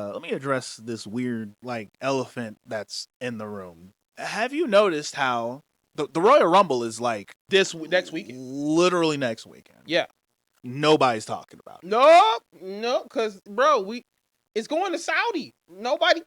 Let me address this weird, elephant that's in the room. Have you noticed how the Royal Rumble is next weekend? Literally next weekend. Yeah. Nobody's talking about it. No, because, bro, it's going to Saudi. Nobody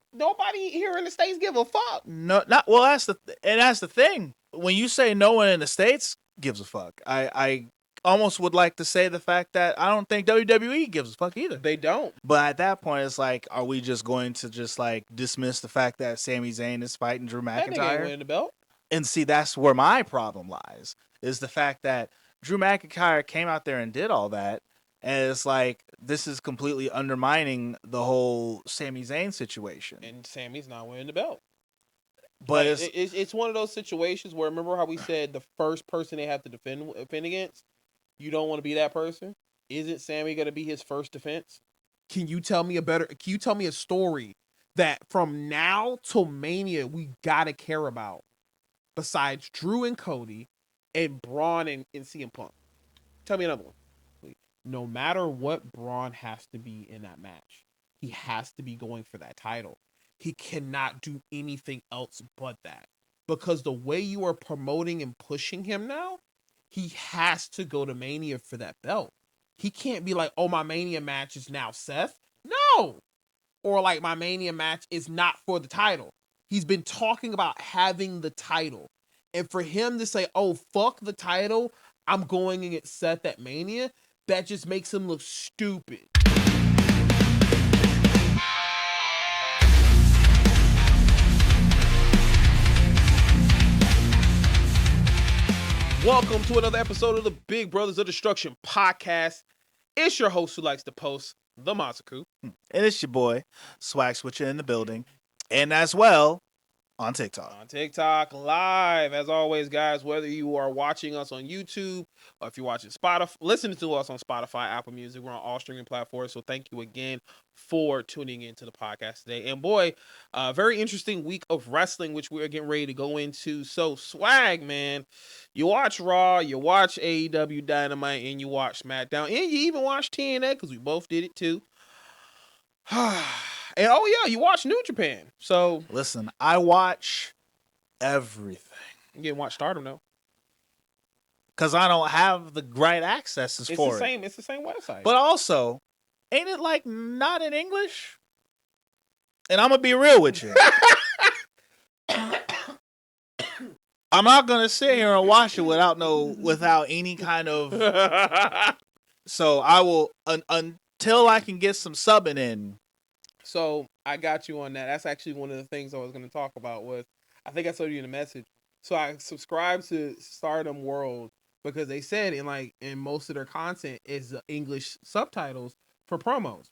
here in the States give a fuck. No, not well. That's the thing. When you say no one in the States gives a fuck, I almost would like to say the fact that I don't think WWE gives a fuck either. They don't. But at that point, it's like, are we just going to dismiss the fact that Sami Zayn is fighting Drew McIntyre? That nigga ain't winning the belt. And see, that's where my problem lies, is the fact that Drew McIntyre came out there and did all that, and it's like, this is completely undermining the whole Sami Zayn situation. And Sami's not winning the belt. But it's one of those situations where, remember how we said the first person they have to defend against, you don't want to be that person? Isn't Sami going to be his first defense? Can you tell me a story that from now till Mania we got to care about besides Drew and Cody and Braun and CM Punk? Tell me another one. No matter what Braun has to be in that match, he has to be going for that title. He cannot do anything else but that. Because the way you are promoting and pushing him now, he has to go to Mania for that belt. He can't be like, oh, my Mania match is now Seth. No. Or like, my Mania match is not for the title. He's been talking about having the title. And for him to say, oh, fuck the title, I'm going against Seth at Mania, that just makes him look stupid. Welcome to another episode of the Big Brothers of Destruction podcast. It's your host who likes to post, the Masaku. And it's your boy, Swag Switcher, in the building. And as well, on TikTok. On TikTok live, as always, guys, whether you are watching us on YouTube or if you're watching Spotify, listening to us on Spotify, Apple Music, we're on all streaming platforms. So thank you again for tuning into the podcast today. And boy, very interesting week of wrestling, which we're getting ready to go into. So Swag, man, you watch Raw, you watch AEW Dynamite, and you watch SmackDown, and you even watch TNA because we both did it too. And oh yeah, you watch New Japan. So listen, I watch everything. You didn't watch Stardom though, because I don't have the right accesses for it. It's the same website. But also, ain't it not in English? And I'm gonna be real with you. I'm not gonna sit here and watch it without any kind of. So I will until I can get some subbing in. So I got you on that. That's actually one of the things I was going to talk about was, I think I told you in the message. So I subscribed to Stardom World because they said in most of their content is English subtitles for promos.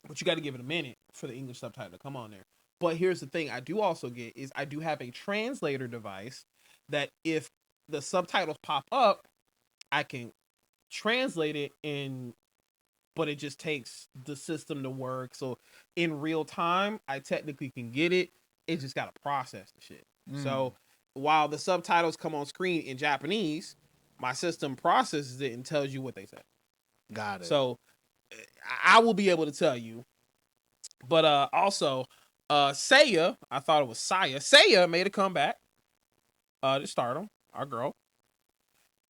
But you got to give it a minute for the English subtitle to come on there. But here's the thing I do also get is I do have a translator device that if the subtitles pop up, I can translate it but it just takes the system to work. So in real time, I technically can get it. It just got to process the shit. So while the subtitles come on screen in Japanese, my system processes it and tells you what they said. Got it. So I will be able to tell you. But also, Saya, I thought it was Saya. Saya made a comeback to Stardom, our girl.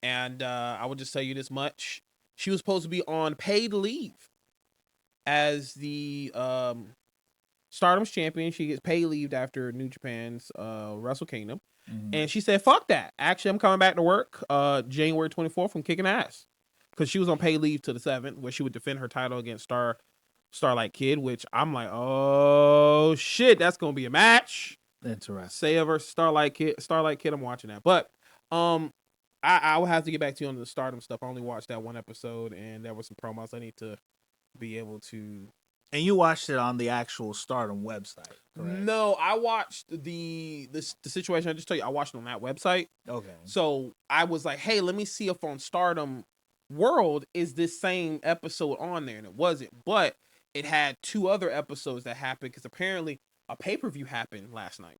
And I will just tell you this much. She was supposed to be on paid leave as the Stardom's champion. She gets paid leave after New Japan's Wrestle Kingdom. Mm-hmm. And she said, fuck that. Actually, I'm coming back to work January 24th from kicking ass. Because she was on paid leave to the 7th, where she would defend her title against Starlight Kid, which I'm like, oh, shit, that's going to be a match. Interesting. Saya versus Starlight Kid, I'm watching that. But, I will have to get back to you on the Stardom stuff. I only watched that one episode, and there were some promos I need to be able to. And you watched it on the actual Stardom website, correct? No, I watched the situation I just told you. I watched it on that website. Okay. So I was like, hey, let me see if on Stardom World is this same episode on there, and it wasn't. But it had 2 other episodes that happened because apparently a pay-per-view happened last night.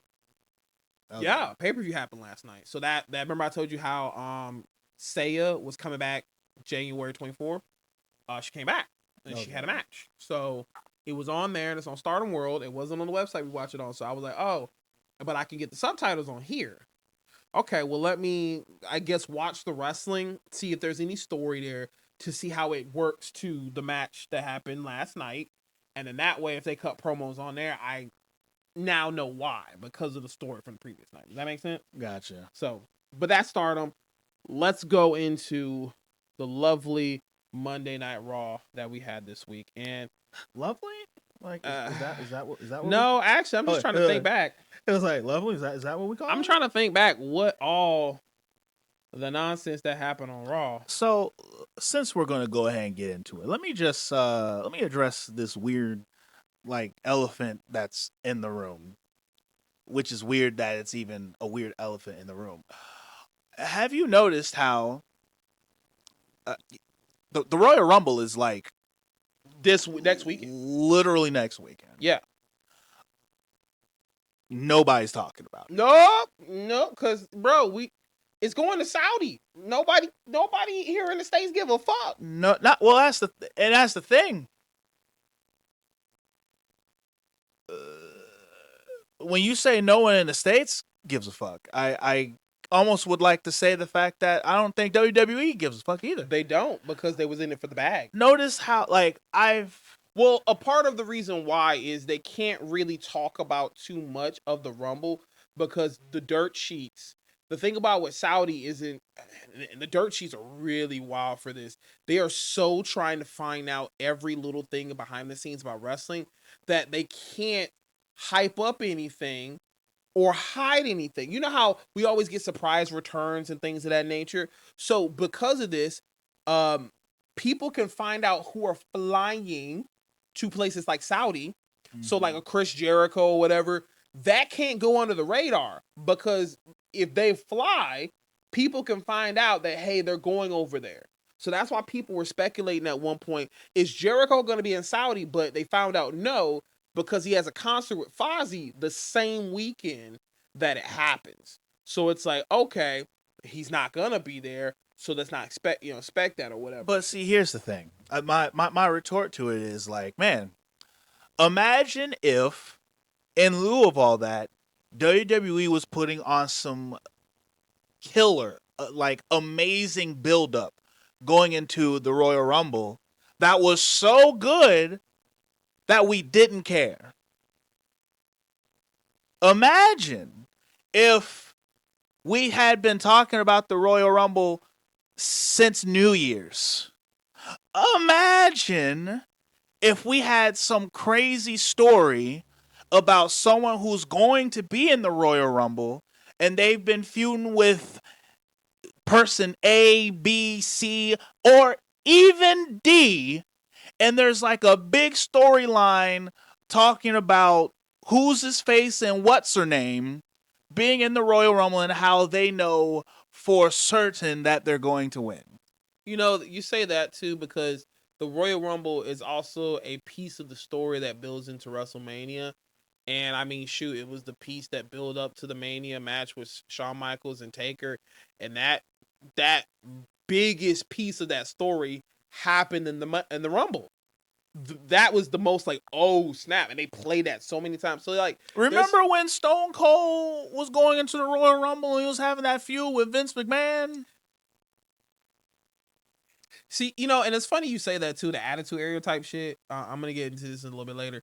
Okay. Yeah, pay-per-view happened last night. So that remember I told you how Saya was coming back January 24th? She came back and she had a match. So It was on there, and it's on Stardom World. It wasn't on the website we watch it on. So I was like, oh, but I can get the subtitles on here. Okay, well, let me, I guess, watch the wrestling, see if there's any story there to see how it works to the match that happened last night. And then that way, if they cut promos on there, I now know why, because of the story from the previous night. Does that make sense? Gotcha. So, but that's Stardom. Let's go into the lovely Monday Night Raw that we had this week. And Lovely? Like, is that what? no, actually, I'm just trying to think back. It was like lovely. Is that what we call it? I'm trying to think back what all the nonsense that happened on Raw. So, since we're going to go ahead and get into it, let me just let me address this weird like elephant that's in the room, which is weird that it's even a weird elephant in the room. Have you noticed how the Royal Rumble is like This next weekend? literally next weekend? Yeah. Nobody's talking about it. No, because bro, it's going to Saudi. Nobody here in the States give a fuck. No, not well. That's the thing. When you say no one in the States gives a fuck, I almost would like to say the fact that I don't think WWE gives a fuck either. They don't, because they was in it for the bag. Notice how Well, a part of the reason why is they can't really talk about too much of the Rumble because the dirt sheets. The thing about what Saudi isn't, and the dirt sheets are really wild for this. They are so trying to find out every little thing behind the scenes about wrestling that they can't hype up anything or hide anything. You know how we always get surprise returns and things of that nature? So because of this, people can find out who are flying to places like Saudi. Mm-hmm. So like a Chris Jericho or whatever, that can't go under the radar because if they fly, people can find out that, hey, they're going over there. So that's why people were speculating at one point, is Jericho going to be in Saudi? But they found out no, because he has a concert with Fozzy the same weekend that it happens. So it's like, okay, he's not going to be there. So let's not expect that or whatever. But see, here's the thing. My retort to it is like, man, imagine if, in lieu of all that, WWE was putting on some killer, like amazing buildup going into the Royal Rumble that was so good that we didn't care. Imagine if we had been talking about the Royal Rumble since New Year's. Imagine if we had some crazy story about someone who's going to be in the Royal Rumble and they've been feuding with person A, B, C, or even D, and there's like a big storyline talking about who's his face and what's her name being in the Royal Rumble and how they know for certain that they're going to win. You know, you say that too because the Royal Rumble is also a piece of the story that builds into WrestleMania. And I mean, shoot, it was the piece that built up to the Mania match with Shawn Michaels and Taker. And that biggest piece of that story happened in the Rumble. That was the most like, oh snap, and they played that so many times. So like, remember when Stone Cold was going into the Royal Rumble and he was having that feud with Vince McMahon? See, and it's funny you say that too, the Attitude Era type shit. I'm gonna get into this a little bit later.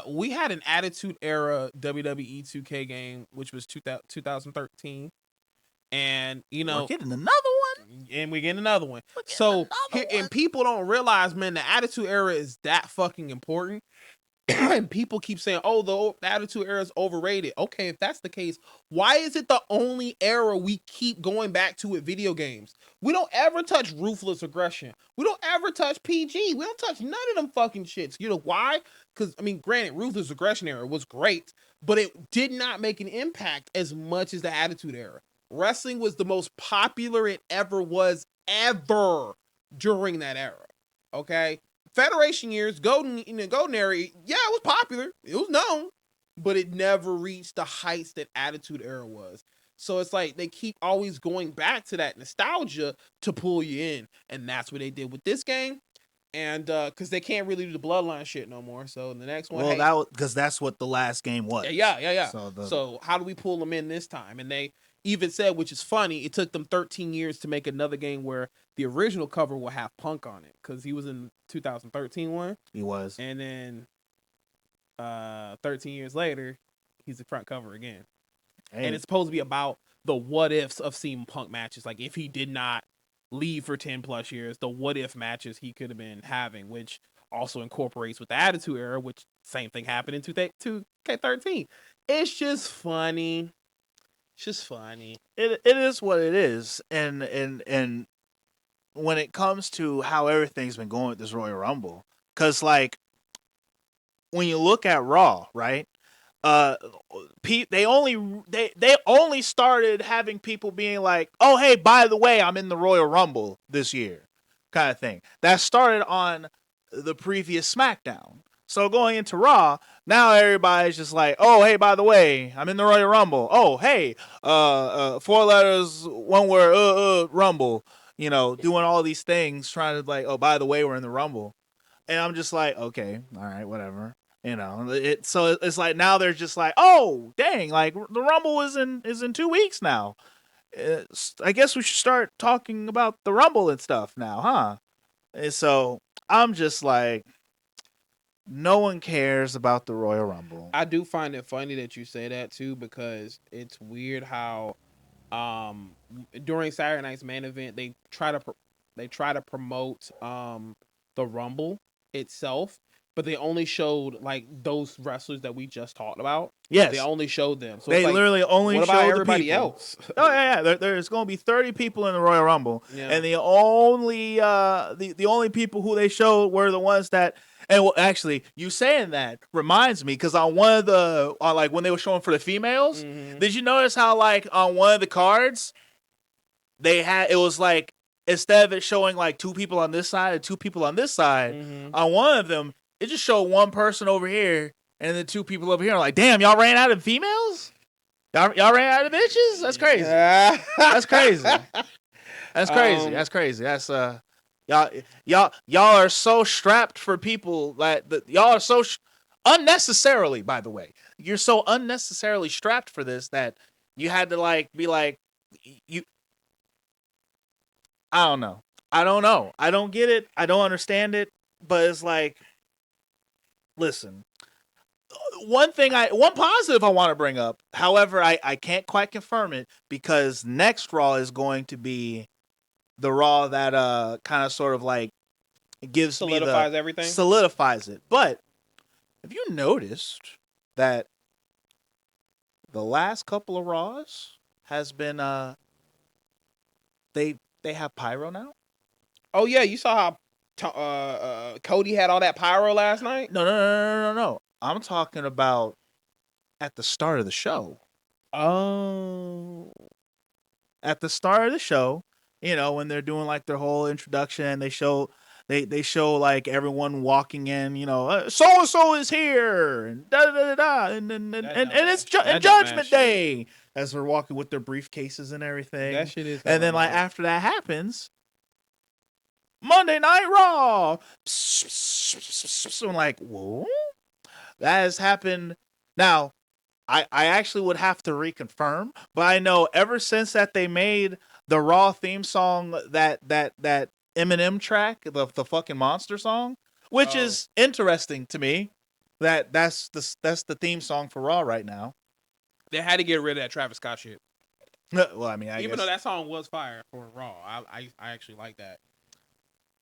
We had an Attitude Era WWE 2K game, which was 2013, and we're getting another one, and we're getting another one. So, and people don't realize, man, the Attitude Era is that fucking important. And people keep saying, oh, the Attitude Era is overrated. Okay, if that's the case, why is it the only era we keep going back to with video games? We don't ever touch Ruthless Aggression. We don't ever touch PG. We don't touch none of them fucking shits. You know why? Because, I mean, granted, Ruthless Aggression era was great, but it did not make an impact as much as the Attitude Era. Wrestling was the most popular it ever was during that era. Okay? Federation years, Golden Era, yeah, it was popular. It was known, but it never reached the heights that Attitude Era was. So it's like they keep always going back to that nostalgia to pull you in. And that's what they did with this game. And because they can't really do the bloodline shit no more. So the next one, well, because that's what the last game was. Yeah. So, So how do we pull them in this time? And they even said, which is funny, it took them 13 years to make another game where the original cover will have Punk on it because he was in 2013 one. He was. And then 13 years later, he's the front cover again. Hey. And it's supposed to be about the what ifs of seeing Punk matches. Like if he did not leave for 10 plus years, the what if matches he could have been having, which also incorporates with the Attitude Era, which same thing happened in 2K13. It's just funny. It's just funny. It is what it is. And when it comes to how everything's been going with this Royal Rumble, because like when you look at Raw, right? They only started having people being like, oh hey, by the way, I'm in the Royal Rumble this year, kind of thing. That started on the previous SmackDown. So going into Raw, now everybody's just like, oh hey, by the way, I'm in the Royal Rumble. Oh hey, 4 letters, 1 word, Rumble. You know, doing all these things, trying to like, oh by the way, we're in the Rumble, and I'm just like, okay, all right, whatever. You know, so it's like now they're just like, oh dang, like the Rumble is in 2 weeks now. I guess we should start talking about the Rumble and stuff now, huh? And so I'm just like, no one cares about the Royal Rumble. I do find it funny that you say that too, because it's weird how during Saturday night's main event they try to promote the Rumble itself, but they only showed like those wrestlers that we just talked about. Yes, they only showed them. So they like, literally only what showed about everybody the people. else? Oh yeah. There's going to be 30 people in the Royal Rumble, and the only the only people who they showed were the ones that. And well, actually, you saying that reminds me, because on one of the like when they were showing for the females, did you notice how like on one of the cards they had, it was like instead of it showing like 2 people on this side and 2 people on this side, on one of them it just showed 1 person over here and then 2 people over here. I'm like, damn, y'all ran out of females? Y'all ran out of bitches? That's crazy. That's crazy. That's crazy. That's crazy. That's y'all are so strapped for people y'all are so unnecessarily, by the way. You're so unnecessarily strapped for this that you had to like be like I don't know. I don't get it. I don't understand it, but it's like, listen, one positive I want to bring up, however, I can't quite confirm it because next Raw is going to be the Raw that kind of sort of like solidifies it. But have you noticed that the last couple of Raws has been they have Pyro now? Oh yeah, you saw how Cody had all that Pyro last night? No. I'm talking about at the start of the show. Oh. At the start of the show, you know, when they're doing like their whole introduction, they show like everyone walking in, you know, so and so is here, and da da da da, and it's Judgment Day as they're walking with their briefcases and everything. That shit is. And then like after that happens, Monday Night Raw. I'm like, whoa, that has happened. Now, I actually would have to reconfirm, but I know ever since that they made the Raw theme song, that Eminem track, the fucking monster song, which is interesting to me. That's the theme song for Raw right now. They had to get rid of that Travis Scott shit. Well, I mean, even though that song was fire for Raw, I actually like that.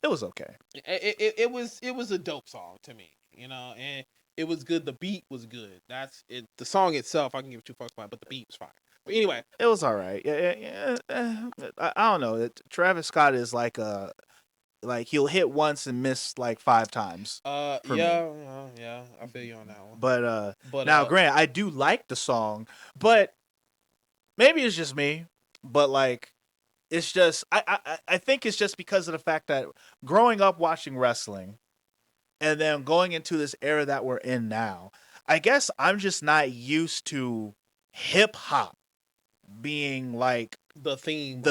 It was okay. It was a dope song to me, you know, and it was good. The beat was good. That's it. The song itself, I can give 2 fucks about, but the beat was fire. But anyway, it was all right. Yeah. I don't know. Travis Scott is like he'll hit once and miss like 5 times. Yeah, I feel you on that one. But now, Grant, I do like the song, but maybe it's just me. But like, it's just I think it's just because of the fact that growing up watching wrestling, and then going into this era that we're in now, I guess I'm just not used to hip hop being like the theme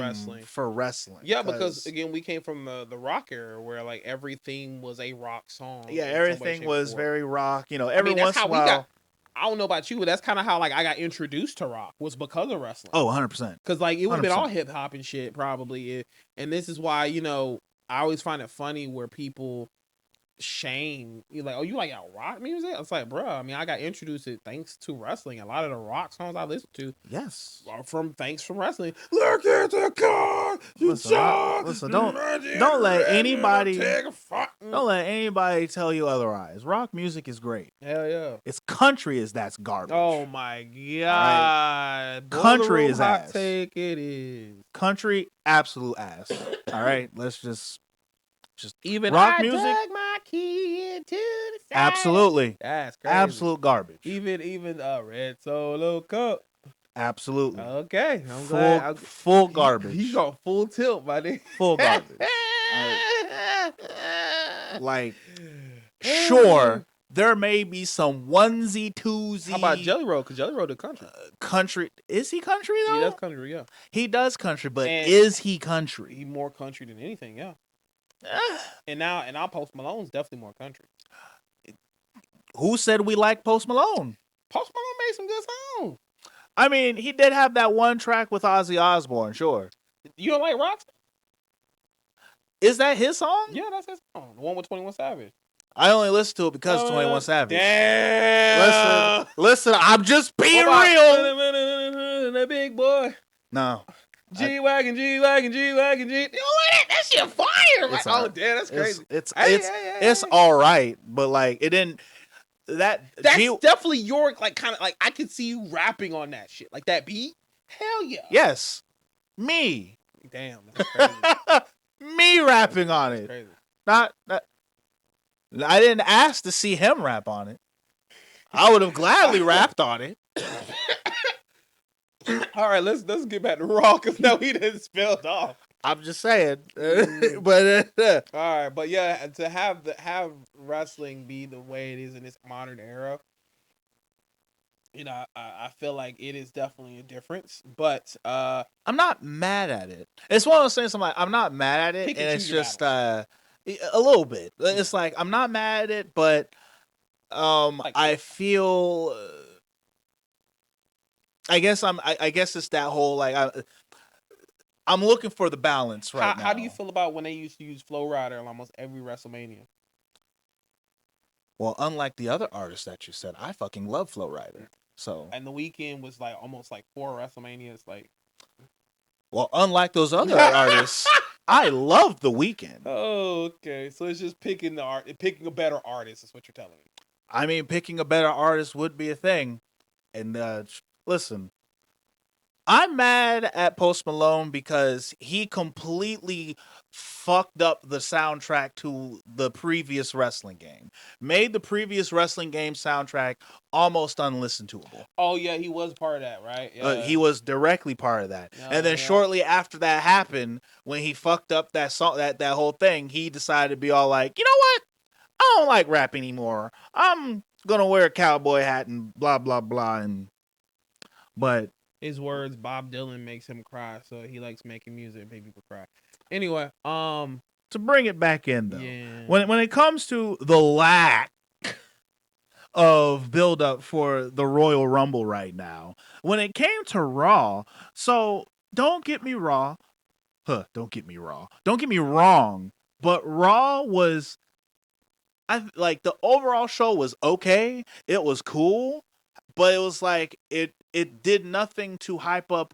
wrestling. for wrestling. Yeah, because again, we came from the rock era where like every theme was a rock song. Yeah, everything was very rock. You know, every once in a while. I don't know about you, but that's kind of how like I got introduced to rock was because of wrestling. Oh, 100%. Because like it would have been all hip hop and shit probably, and this is why I always find it funny where people shame you like, oh, you like rock music? It's like, bro, I mean, I got introduced to it thanks to wrestling. A lot of the rock songs I listen to, yes, are from wrestling. Look at the car, listen, don't let anybody tell you otherwise. Rock music is great. Hell yeah, it's country that's garbage. Oh my god, right? Country is hot ass. Take it is country absolute ass. All right, let's just even rock music. Dug my key into the side. Absolutely, that's crazy. Absolute garbage. Even Red Solo Cup. Absolutely. Okay, I'm glad. Full garbage. He got full tilt, my nigga. Full garbage. Like, sure, there may be some onesie twosie. How about Jelly Roll? Because Jelly Roll did country. Country. Is he country though? He does country, yeah. He does country, but is he country? He more country than anything, yeah. And now Post Malone's definitely more country. Who said we like Post Malone? Post Malone made some good songs. I mean, he did have that one track with Ozzy Osbourne, sure. You don't like Rockstar? Is that his song? Yeah, that's his song. The one with 21 Savage. I only listen to it because of 21 Savage. Damn. Listen, I'm just being real. That big boy. No. G-Wagon. You know that shit fire. Like, oh, damn, that's crazy. It's all right, but like it didn't. That's definitely your like kind of like I could see you rapping on that shit like that beat. Hell yeah. Yes, me. Damn, that's crazy. Me rapping on it. Crazy. Not. I didn't ask to see him rap on it. I would have gladly rapped on it. All right, let's get back to Raw because now he didn't spilled off. I'm just saying, but all right, but yeah, to have wrestling be the way it is in this modern era, I feel like it is definitely a difference. But I'm not mad at it. It's one of those things. I'm not mad at it, and it's just a little bit. It's like I'm not mad at it, but I feel. I guess it's that whole like I'm looking for the balance right now. How do you feel about when they used to use Flow Rider on almost every WrestleMania? Well, unlike the other artists that you said, I fucking love Flow Rider. So and the weekend was like almost like 4 WrestleManias. Like, well, unlike those other artists, I love the weekend. Oh, okay. So it's just picking a better artist is what you're telling me. I mean, picking a better artist would be a thing, and listen, I'm mad at Post Malone because he completely fucked up the soundtrack to the previous wrestling game. Made the previous wrestling game soundtrack almost unlistenable. Oh, yeah, he was part of that, right? Yeah. He was directly part of that. And then shortly after that happened, when he fucked up that song, that whole thing, he decided to be all like, you know what? I don't like rap anymore. I'm going to wear a cowboy hat and blah, blah, blah. But his words, Bob Dylan makes him cry, so he likes making music and make people cry. Anyway, to bring it back in though, yeah. when it comes to the lack of build up for the Royal Rumble right now, when it came to Raw, so don't get me wrong, but Raw was, the overall show was okay. It was cool, but it was like it did nothing to hype up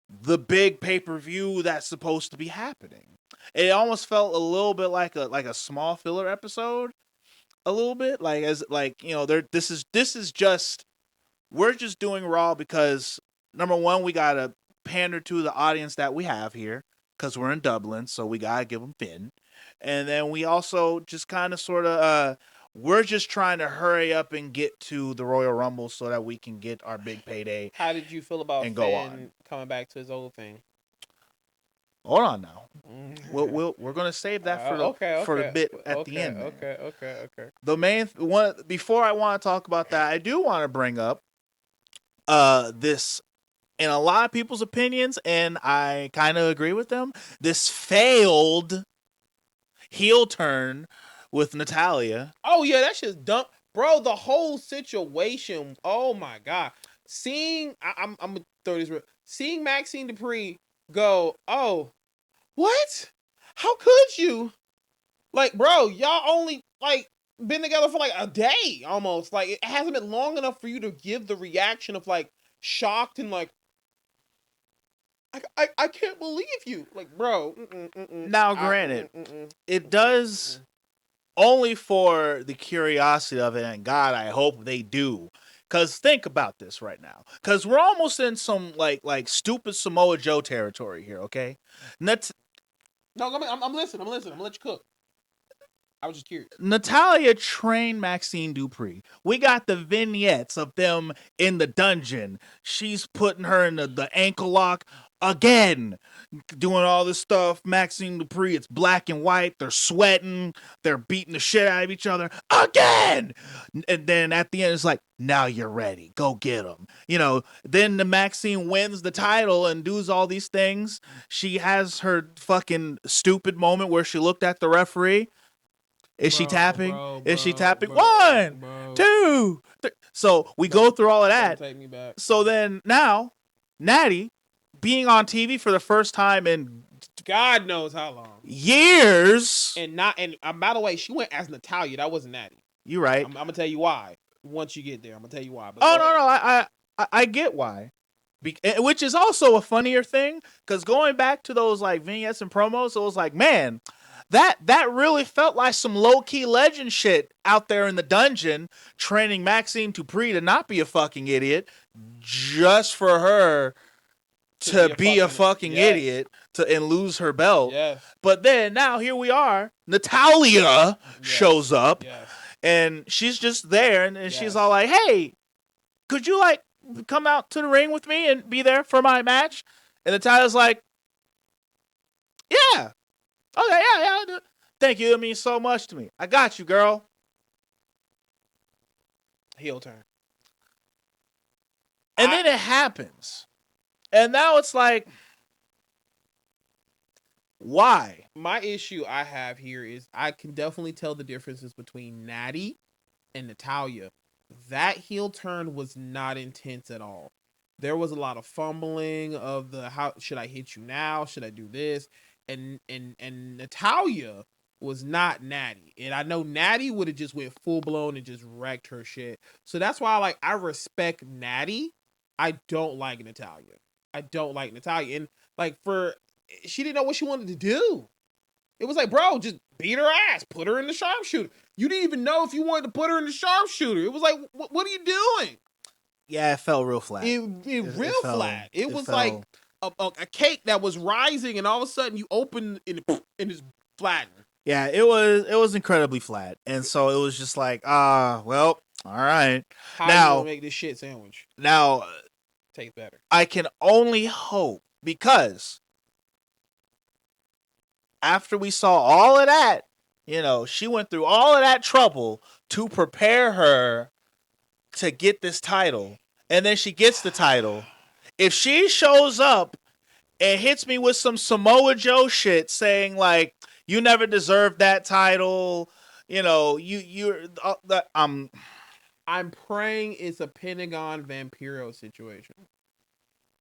the big pay-per-view that's supposed to be happening. It almost felt a little bit like a small filler episode, a little bit this is just, we're just doing Raw because number one, we gotta pander to the audience that we have here because we're in Dublin, so we gotta give them Finn, and then we also just kind of sort of we're just trying to hurry up and get to the Royal Rumble so that we can get our big payday. How did you feel about Finn coming back to his old thing? Hold on now. We're gonna save that for the bit at the end. Okay. The main one before I want to talk about that, I do want to bring up this in a lot of people's opinions, and I kind of agree with them, this failed heel turn with Natalya. Oh yeah, that shit's dumb, bro. The whole situation. Oh my god. I'm gonna throw this. Seeing Maxine Dupree go, oh, what? How could you? Like, bro, y'all only like been together for like a day almost. Like, it hasn't been long enough for you to give the reaction of like shocked and like, I can't believe you. Like, bro. Now, granted, it does only for the curiosity of it, and God, I hope they do. Cause think about this right now. Cause we're almost in some like stupid Samoa Joe territory here, okay? No, I'm listening. I'm gonna let you cook. I was just curious. Natalya trained Maxine Dupree. We got the vignettes of them in the dungeon. She's putting her in the ankle lock again, doing all this stuff. Maxine Dupree, it's black and white. They're sweating. They're beating the shit out of each other again. And then at the end, it's like, now you're ready. Go get them. Then the Maxine wins the title and does all these things. She has her fucking stupid moment where she looked at the referee. Is she tapping? Is she tapping? 1, 2, 3. So we go through all of that. Take me back. So then now, Natty being on TV for the first time in God knows how long years. And by the way, she went as Natalya. That wasn't Natty. You're right. I'm gonna tell you why. Once you get there, I'm gonna tell you why. But no, I get why. Which is also a funnier thing, because going back to those like vignettes and promos, it was like, man, that really felt like some low-key legend shit out there in the dungeon, training Maxine Dupree to not be a fucking idiot, just for her to be a fucking idiot and lose her belt. Yes. But then now here we are, Natalya shows up, and she's just there, and she's all like, hey, could you like come out to the ring with me and be there for my match? And Natalya's like, yeah. Okay, yeah. Thank you. It means so much to me. I got you, girl. Heel turn. And then it happens. And now it's like, why? My issue I have here is I can definitely tell the differences between Natty and Natalya. That heel turn was not intense at all. There was a lot of fumbling of how should I hit you now? Should I do this? And Natalya was not Natty. And I know Natty would have just went full blown and just wrecked her shit. So that's why I respect Natty. I don't like Natalya. And she didn't know what she wanted to do. It was like, bro, just beat her ass. Put her in the sharpshooter. You didn't even know if you wanted to put her in the sharpshooter. It was like, what are you doing? Yeah, it felt real flat. It flat. It was like a cake that was rising, and all of a sudden you open and it's flattened. Yeah, it was incredibly flat, and so it was just like, well, all right. How now, you gonna make this shit sandwich? Now, taste better. I can only hope, because after we saw all of that, she went through all of that trouble to prepare her to get this title, and then she gets the title. If she shows up and hits me with some Samoa Joe shit saying like, you never deserved that title, I'm praying it's a Pentagon Vampiro situation.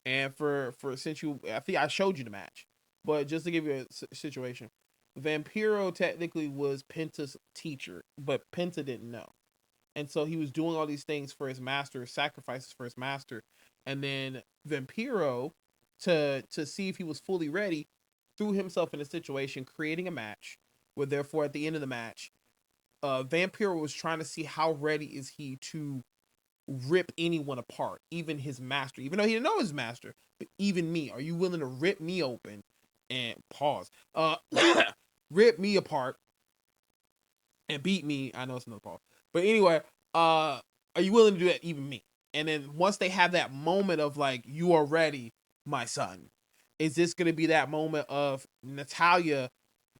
And for since I think I showed you the match, but just to give you a situation, Vampiro technically was Penta's teacher, but Penta didn't know. And so he was doing all these things for his master, sacrifices for his master. And then Vampiro, to see if he was fully ready, threw himself in a situation, creating a match, where therefore at the end of the match, Vampiro was trying to see how ready is he to rip anyone apart, even his master, even though he didn't know his master, but even me. Are you willing to rip me open and pause? Rip me apart and beat me. I know it's another pause. But anyway, are you willing to do that, even me? And then once they have that moment of like, you are ready, my son, is this going to be that moment of Natalya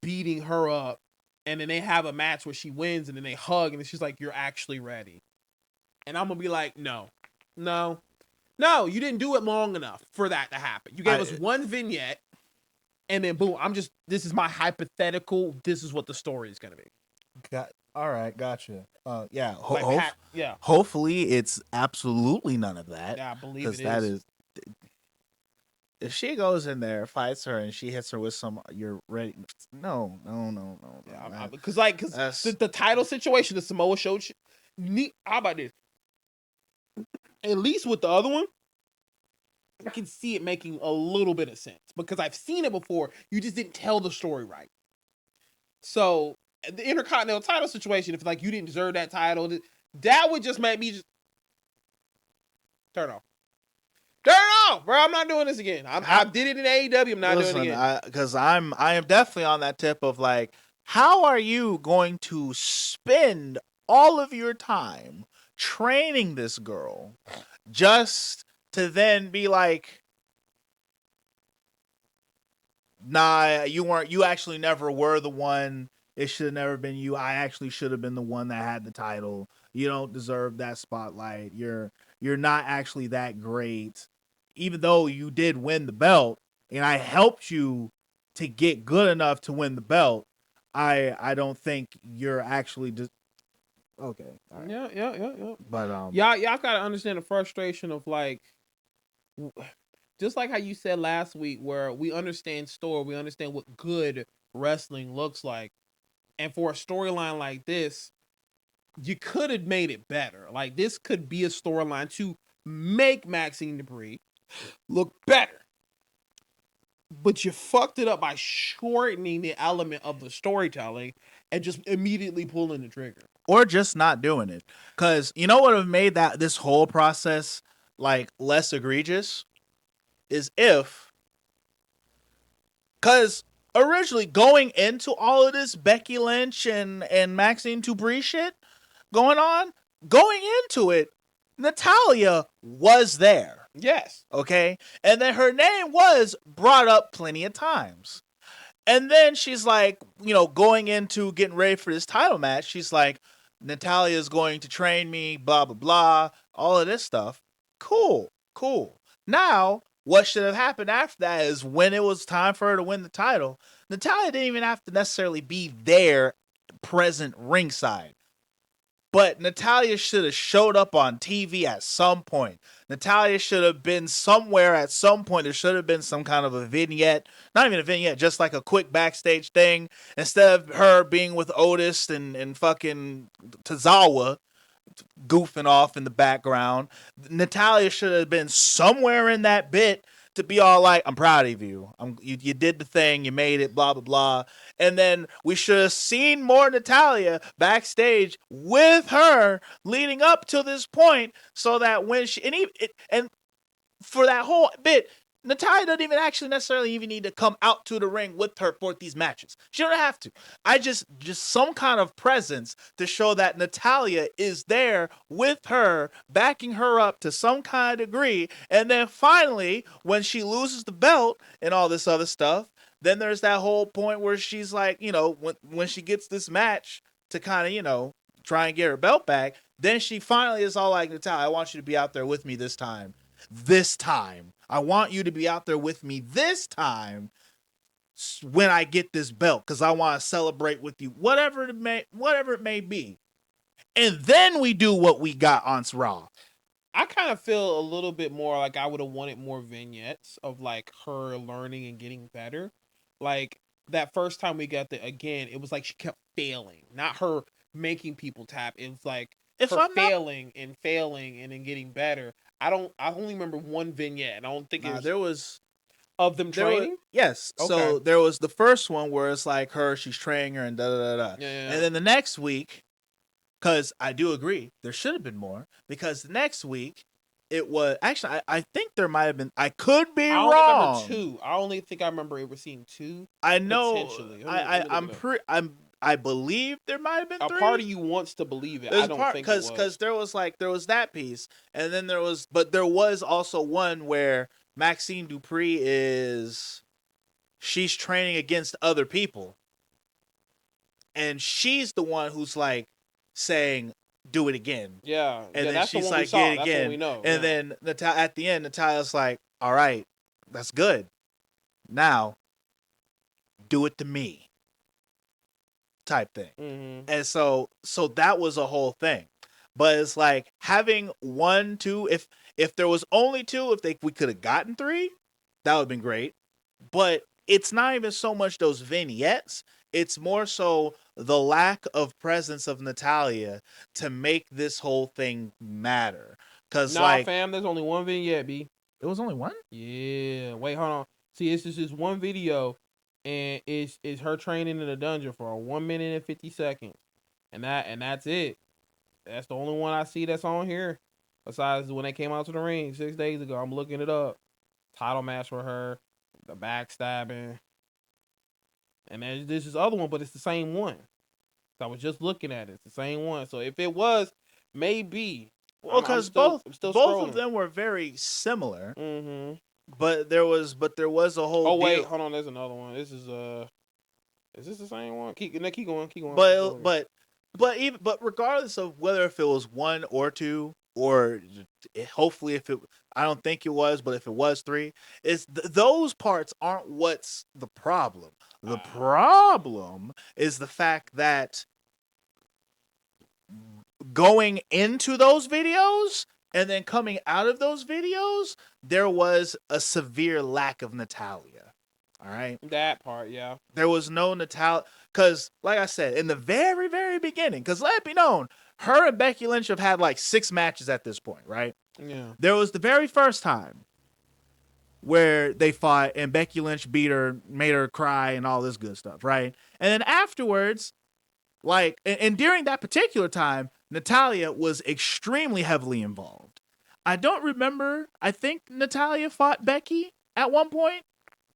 beating her up, and then they have a match where she wins, and then they hug, and she's like, you're actually ready? And I'm going to be like, no. No, you didn't do it long enough for that to happen. You gave us one vignette, and then boom, this is my hypothetical. This is what the story is going to be. All right, gotcha. Yeah, yeah. Hopefully, it's absolutely none of that. Yeah, I believe it that is. If she goes in there, fights her, and she hits her with you're ready. No. Yeah, because the title situation, the Samoa show. How about this? At least with the other one, I can see it making a little bit of sense because I've seen it before. You just didn't tell the story right. So the Intercontinental title situation, if like you didn't deserve that title, that would just make me just turn off. Turn off, bro. I'm not doing this again. I did it in AEW. I'm not doing it again. Because I am definitely on that tip of like, how are you going to spend all of your time training this girl just to then be like, nah, you actually never were the one. It should have never been you. I actually should have been the one that had the title. You don't deserve that spotlight. You're not actually that great. Even though you did win the belt and I helped you to get good enough to win the belt, I don't think you're actually okay. All right. Yeah. But y'all gotta understand the frustration of like, just like how you said last week, where we understand we understand what good wrestling looks like, and for a storyline like this, you could have made it better. Like this could be a storyline to make Maxine Dupri look better. But you fucked it up by shortening the element of the storytelling and just immediately pulling the trigger. Or just not doing it. Because you know what would have made this whole process like less egregious? Is if... Because originally going into all of this Becky Lynch and Maxine Dupri shit going into it, Natalya was there. Yes. Okay. And then her name was brought up plenty of times. And then she's like, going into getting ready for this title match, she's like, Natalya is going to train me, blah, blah, blah, all of this stuff. Cool. Now, what should have happened after that is when it was time for her to win the title, Natalya didn't even have to necessarily be there, present ringside. But Natalya should have showed up on TV at some point. Natalya should have been somewhere at some point. There should have been some kind of a vignette. Not even a vignette, just like a quick backstage thing. Instead of her being with Otis and fucking Tozawa goofing off in the background, Natalya should have been somewhere in that bit to be all like, I'm proud of you. You did the thing. You made it, blah, blah, blah. And then we should have seen more Natalya backstage with her leading up to this point so that when and for that whole bit, Natalya doesn't even actually necessarily even need to come out to the ring with her for these matches. She don't have to. I just some kind of presence to show that Natalya is there with her, backing her up to some kind of degree. And then finally, when she loses the belt and all this other stuff, then there's that whole point where she's like, when she gets this match to kind of, try and get her belt back, then she finally is all like, Natalya, I want you to be out there with me this time. I want you to be out there with me this time when I get this belt, because I want to celebrate with you, whatever it may be. And then we do what we got on Raw. I kind of feel a little bit more like I would have wanted more vignettes of like her learning and getting better. Like that first time we got it was like she kept failing, not her making people tap. It was like failing and then getting better. I only remember one vignette. I don't think there was of them training. Yes. Okay. So there was the first one where it's like she's training her and da da da. Yeah. And then the next week, because I do agree, there should have been more. Because the next week, it was actually I think there might have been. I could be wrong. I remember two. I only think I remember seeing two. I know. I believe there might have been three. A part of you wants to believe it. I don't think it was. Because there was that piece, and then there was also one where Maxine Dupri she's training against other people, and she's the one who's like saying, do it again. Yeah. And then that's she's the one we like, saw. get it That's again. what we know. And then at the end, Natalya's like, all right, that's good. Now, do it to me. Type thing. Mm-hmm. And so that was a whole thing. But it's like having 1, 2, if there was only 2, we could have gotten 3, that would have been great. But it's not even so much those vignettes. It's more so the lack of presence of Natalya to make this whole thing matter. Cause fam, there's only one vignette, B. It was only one? Yeah. Wait, hold on. See, it's just this one video, and it's her training in a dungeon for 1 minute and 50 seconds, and that's it. That's the only one I see that's on here. Besides when they came out to the ring 6 days ago, I'm looking it up. Title match for her, the backstabbing, and then this is other one, but it's the same one. So I was just looking at it. It's the same one. So if it was, maybe. Well, because both scrolling. of them were very similar. Mm-hmm. But there was a whole. Oh wait, hold on. There's another one. This is this the same one? Keep going. But regardless of whether if it was 1 or 2, or hopefully if it, I don't think it was, but if it was 3, those parts aren't what's the problem. The problem is the fact that going into those videos and then coming out of those videos, there was a severe lack of Natalya. All right? That part, yeah. There was no Natalya. Because, like I said, in the very, very beginning, because let it be known, her and Becky Lynch have had like 6 matches at this point, right? Yeah. There was the very first time where they fought and Becky Lynch beat her, made her cry and all this good stuff, right? And then afterwards, like, and during that particular time, Natalya was extremely heavily involved. I don't remember. I think Natalya fought Becky at one point.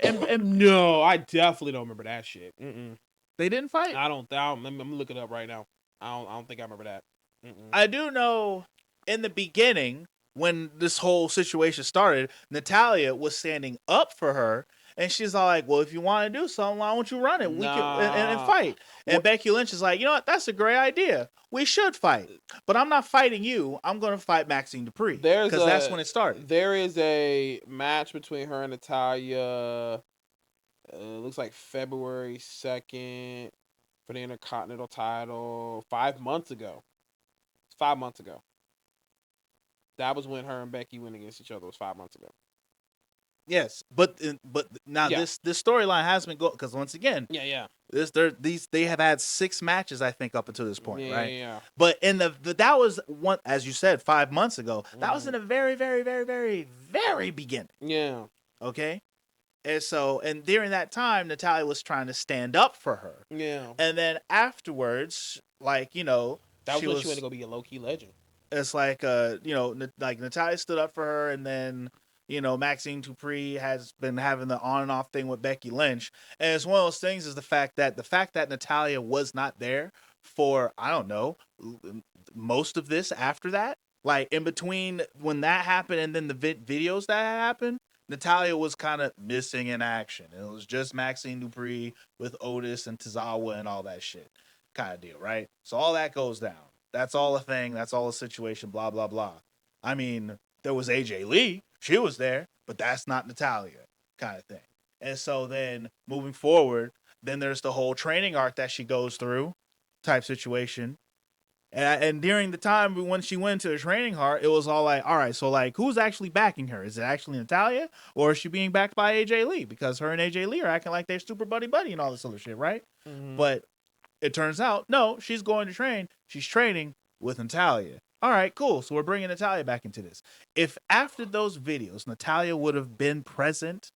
And no, I definitely don't remember that shit. Mm-mm. They didn't fight? I'm gonna look it up right now. I don't think I remember that. Mm-mm. I do know in the beginning, when this whole situation started, Natalya was standing up for her. And she's all like, well, if you want to do something, why don't you run it? We can and fight. And Becky Lynch is like, you know what? That's a great idea. We should fight. But I'm not fighting you. I'm going to fight Maxine Dupree. Because that's when it started. There is a match between her and Natalya. Looks like February 2nd for the Intercontinental title 5 months ago. 5 months ago. That was when her and Becky went against each other. It was 5 months ago. Yes, but now this storyline has been going, because once again, they have had 6 matches, I think, up until this point, right? Yeah. But in that was one, as you said, 5 months ago. That was in the very, very, very, very, very beginning. Yeah. Okay. And during that time, Natalya was trying to stand up for her. Yeah. And then afterwards, like, you know, that was when she went to go be a low key legend. It's like like Natalya stood up for her, and then, you know, Maxine Dupree has been having the on and off thing with Becky Lynch. And it's one of those things is the fact that Natalya was not there for, I don't know, most of this after that. Like, in between when that happened and then the videos that happened, Natalya was kind of missing in action. It was just Maxine Dupree with Otis and Tozawa and all that shit kind of deal, right? So all that goes down. That's all a thing. That's all a situation, blah, blah, blah. I mean, there was AJ Lee. She was there, but that's not Natalya kind of thing. And so then moving forward, then there's the whole training arc that she goes through type situation. And during the time when she went to the training arc, it was all like, all right, so like, who's actually backing her? Is it actually Natalya, or is she being backed by AJ Lee? Because her and AJ Lee are acting like they're super buddy and all this other shit, right? Mm-hmm. But it turns out, no, she's going to train. She's training with Natalya. All right, cool. So we're bringing Natalya back into this. If after those videos, Natalya would have been present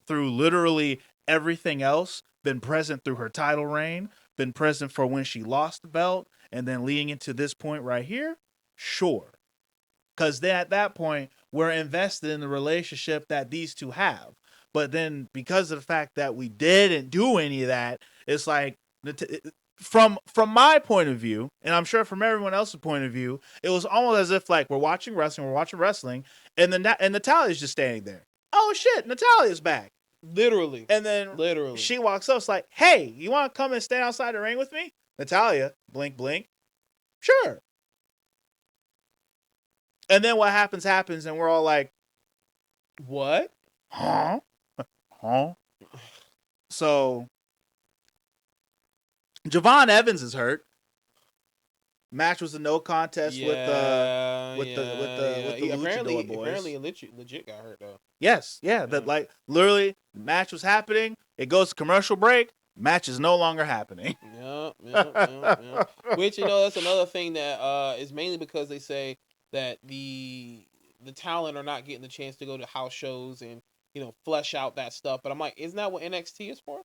through literally everything else, been present through her title reign, been present for when she lost the belt, and then leading into this point right here, sure. Because then at that point, we're invested in the relationship that these two have. But then because of the fact that we didn't do any of that, it's like, from my point of view, and I'm sure from everyone else's point of view, it was almost as if like we're watching wrestling, and then Natalya's just standing there. Oh shit, Natalya's back. Literally. And then she walks up, it's like, hey, you want to come and stand outside the ring with me? Natalya, blink, blink. Sure. And then what happens, and we're all like, What? huh? Huh? So, Javon Evans is hurt. Match was a no contest with the Luchador boys. Apparently, legit got hurt though. Yes, yeah. That like literally, match was happening. It goes to commercial break. Match is no longer happening. Yeah. Which that's another thing that is mainly because they say that the talent are not getting the chance to go to house shows and flesh out that stuff. But I'm like, isn't that what NXT is for?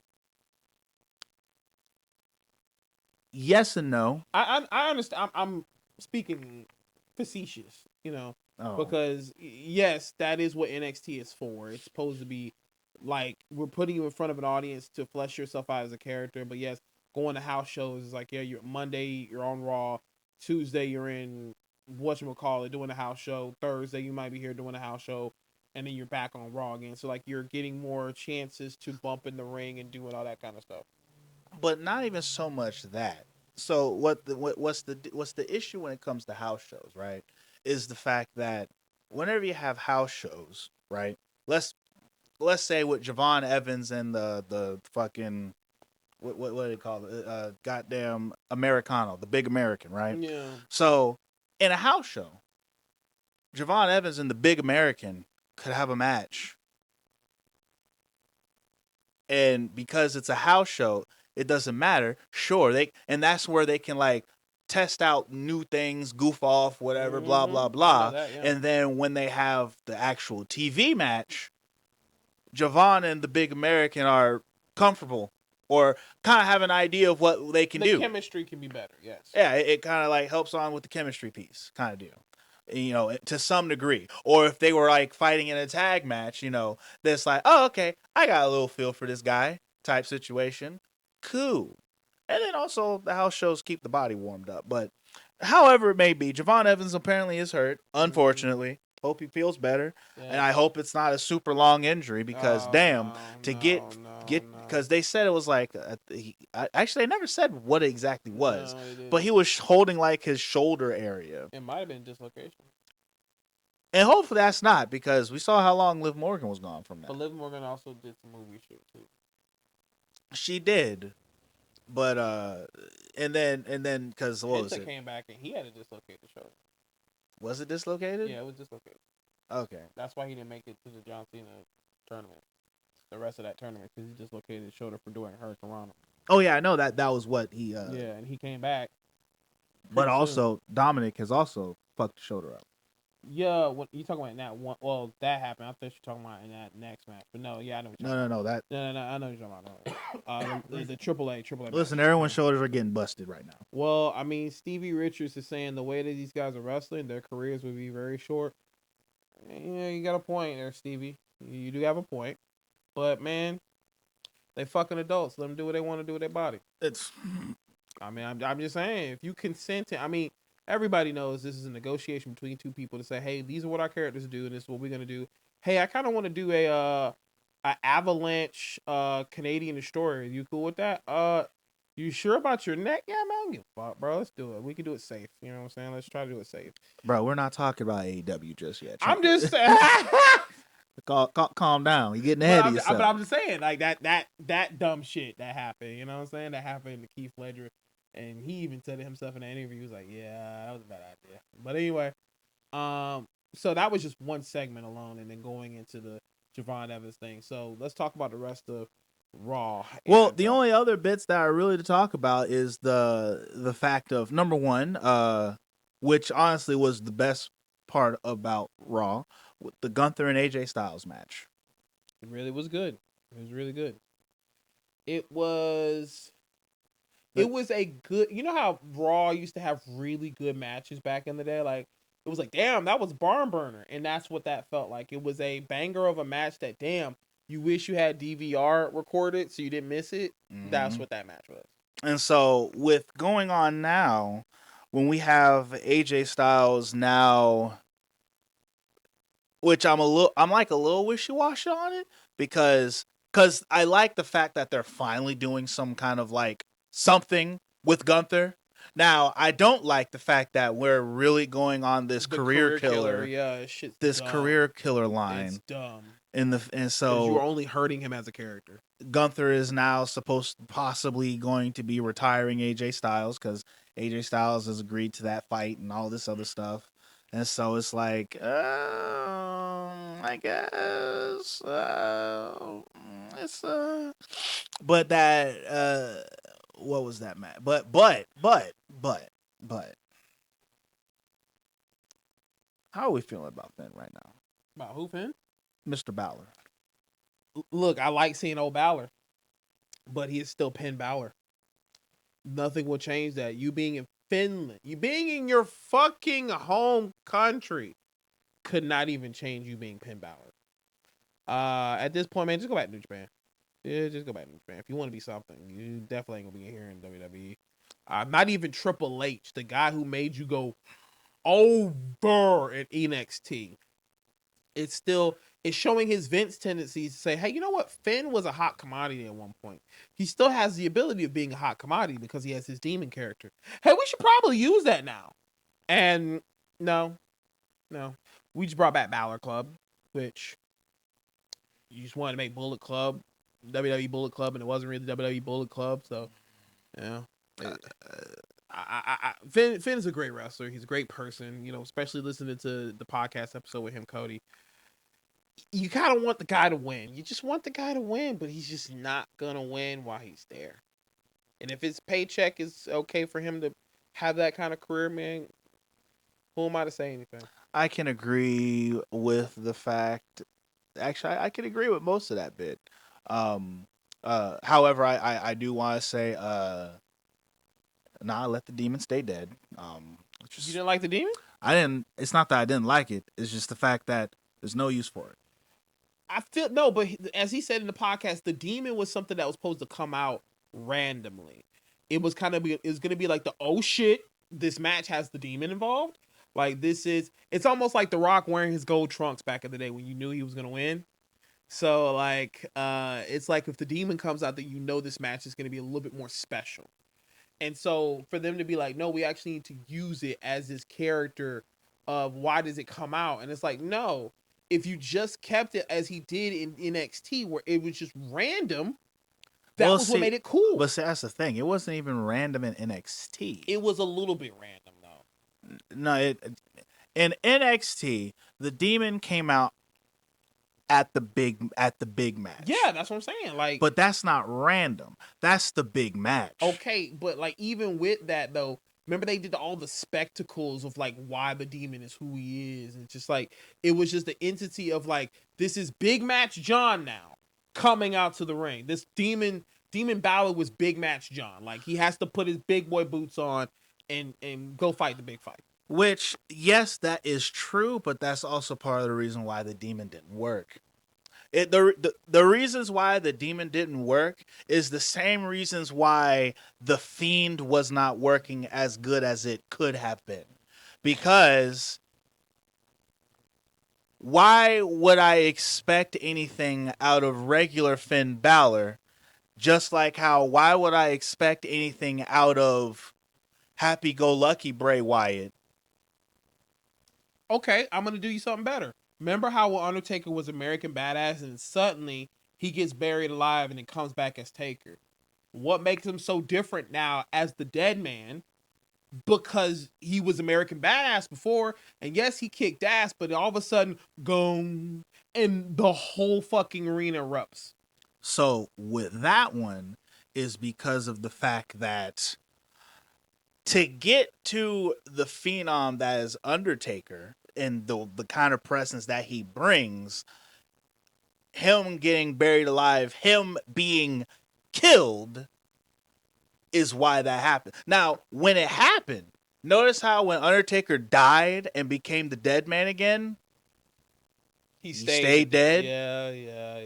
Yes and no. I understand. I'm speaking facetious, because yes, that is what NXT is for. It's supposed to be like we're putting you in front of an audience to flesh yourself out as a character. But yes, going to house shows is like, yeah, you're Monday you're on Raw, Tuesday you're in whatchamacallit doing a house show, Thursday you might be here doing a house show, and then you're back on Raw again. So like you're getting more chances to bump in the ring and doing all that kind of stuff. But not even so much that. So what's the issue when it comes to house shows, right? Is the fact that whenever you have house shows, right? Let's say with Javon Evans and the fucking what do they call it? Goddamn Americano, the Big American, right? Yeah. So in a house show, Javon Evans and the Big American could have a match. And because it's a house show, it doesn't matter. Sure, and that's where they can like test out new things, goof off, whatever, blah blah blah. That, yeah. And then when they have the actual TV match, Javon and the Big American are comfortable or kind of have an idea of what they can do. The chemistry can be better, yes. Yeah, it kind of like helps on with the chemistry piece, kind of deal. To some degree. Or if they were like fighting in a tag match, that's like, oh, okay, I got a little feel for this guy type situation. Cool. And then also the house shows keep the body warmed up. But however it may be, Javon Evans apparently is hurt, unfortunately. Hope he feels better. Yeah. And I hope it's not a super long injury because because they said it was like, actually, they never said what it exactly was. No, but he was holding like his shoulder area. It might have been dislocation. And hopefully that's not, because we saw how long Liv Morgan was gone from that. But Liv Morgan also did some movie shit too. She did. But and then because what was it? Came back and he had a dislocated shoulder. Was it dislocated? Yeah, it was dislocated. Okay. That's why he didn't make it to the John Cena tournament. The rest of that tournament, because he dislocated his shoulder for doing Hurricane Rana. Oh yeah, I know that was what he. Yeah, and he came back. But also Dominic has also fucked the shoulder up. Yeah, what you talking about in that one? Well, that happened. I thought you were talking about in that next match. But no, yeah, I know what you're talking about. No, I know what you're talking about. The AAA. Listen, match. Everyone's shoulders are getting busted right now. Well, I mean, Stevie Richards is saying the way that these guys are wrestling, their careers will be very short. Yeah, you got a point there, Stevie. You do have a point. But, man, they fucking adults. Let them do what they want to do with their body. I mean, I'm just saying, if you consent to, I mean, everybody knows this is a negotiation between two people to say, hey, these are what our characters do, and this is what we're going to do. Hey, I kind of want to do a Avalanche Canadian Destroyer. You cool with that? You sure about your neck? Yeah, man, I don't give a fuck, bro. Let's do it. We can do it safe. You know what I'm saying? Let's try to do it safe. Bro, we're not talking about AEW just yet. I'm just saying. Calm down. You're getting ahead of yourself. But I'm just saying, like, that dumb shit that happened. You know what I'm saying? That happened to Keith Ledger. And he even said it himself in that interview. He was like, yeah, that was a bad idea. But anyway, so that was just one segment alone, and then going into the Javon Evans thing. So let's talk about the rest of Raw. Well, the only other bits that are really to talk about is the fact of, number one, which honestly was the best part about Raw, with the Gunther and AJ Styles match. It really was good. It was really good. It was a good, you know how Raw used to have really good matches back in the day? Like, it was like, damn, that was barn burner. And that's what that felt like. It was a banger of a match that, damn, you wish you had DVR recorded so you didn't miss it. Mm-hmm. That's what that match was. And so with going on now, when we have AJ Styles now, which I'm like a little wishy-washy on it, because I like the fact that they're finally doing some kind of like something with Gunther, Now, I don't like the fact that we're really going on this The career killer, yeah, shit's this dumb. career killer It's line dumb. and Because so you are only hurting him as a character. Gunther is now possibly going to be retiring AJ Styles because AJ Styles has agreed to that fight and all this other stuff. And so it's like, I guess it's but that what was that, Matt? But how are we feeling about Finn right now, About who, Finn? Mr. Bálor? Look, I like seeing old Bálor, but he is still Penn Bálor. Nothing will change that. You being in Finland, you being in your fucking home country, could not even change you being Penn Bálor. At this point, man, just go back to New Japan. Yeah, just go back to New Japan. If you want to be something, you definitely ain't gonna be here in WWE. Not even Triple H, the guy who made you go over at NXT. It's showing his Vince tendencies to say, hey, you know what? Finn was a hot commodity at one point. He still has the ability of being a hot commodity because he has his demon character. Hey, we should probably use that now. And no. We just brought back Bálor Club, which you just wanted to make Bullet Club, WWE Bullet Club, and it wasn't really WWE Bullet Club. So, yeah. Finn is a great wrestler. He's a great person, especially listening to the podcast episode with him, Cody. You kind of want the guy to win. You just want the guy to win, but he's just not going to win while he's there. And if his paycheck is okay for him to have that kind of career, man, who am I to say anything? I can agree with the fact. Actually, I can agree with most of that bit. However, I do want to say, let the demon stay dead. You didn't like the demon? I didn't. It's not that I didn't like it. It's just the fact that there's no use for it. I feel no, but as he said in the podcast, the demon was something that was supposed to come out randomly. It was going to be like oh shit, this match has the demon involved. Like it's almost like The Rock wearing his gold trunks back in the day when you knew he was going to win. So it's like if the demon comes out, that this match is going to be a little bit more special. And so for them to be like, no, we actually need to use it as this character of why does it come out? And it's like, no, if you just kept it as he did in NXT where it was just random, what made it cool. But see, that's the thing. It wasn't even random in NXT. It was a little bit random though. No, in NXT, the demon came out at the big match. Yeah, that's what I'm saying. But that's not random. That's the big match. Okay, but even with that though, remember they did all the spectacles of why the demon is who he is. And just it was just the entity of this is big match John now coming out to the ring. This demon Bálor was big match John. He has to put his big boy boots on and go fight the big fight. Which, yes, that is true, but that's also part of the reason why the demon didn't work. The reasons why the demon didn't work is the same reasons why the Fiend was not working as good as it could have been. Because why would I expect anything out of regular Finn Bálor? Just like why would I expect anything out of happy-go-lucky Bray Wyatt? Okay, I'm going to do you something better. Remember how Undertaker was American Badass and suddenly he gets buried alive and it comes back as Taker? What makes him so different now as the dead man? Because he was American Badass before, and yes, he kicked ass, but all of a sudden, gong, and the whole fucking arena erupts. So with that one is because of the fact that to get to the phenom that is Undertaker and the kind of presence that he brings, him getting buried alive, him being killed is why that happened. Now, when it happened, notice how when Undertaker died and became the dead man again, he stayed dead. Yeah.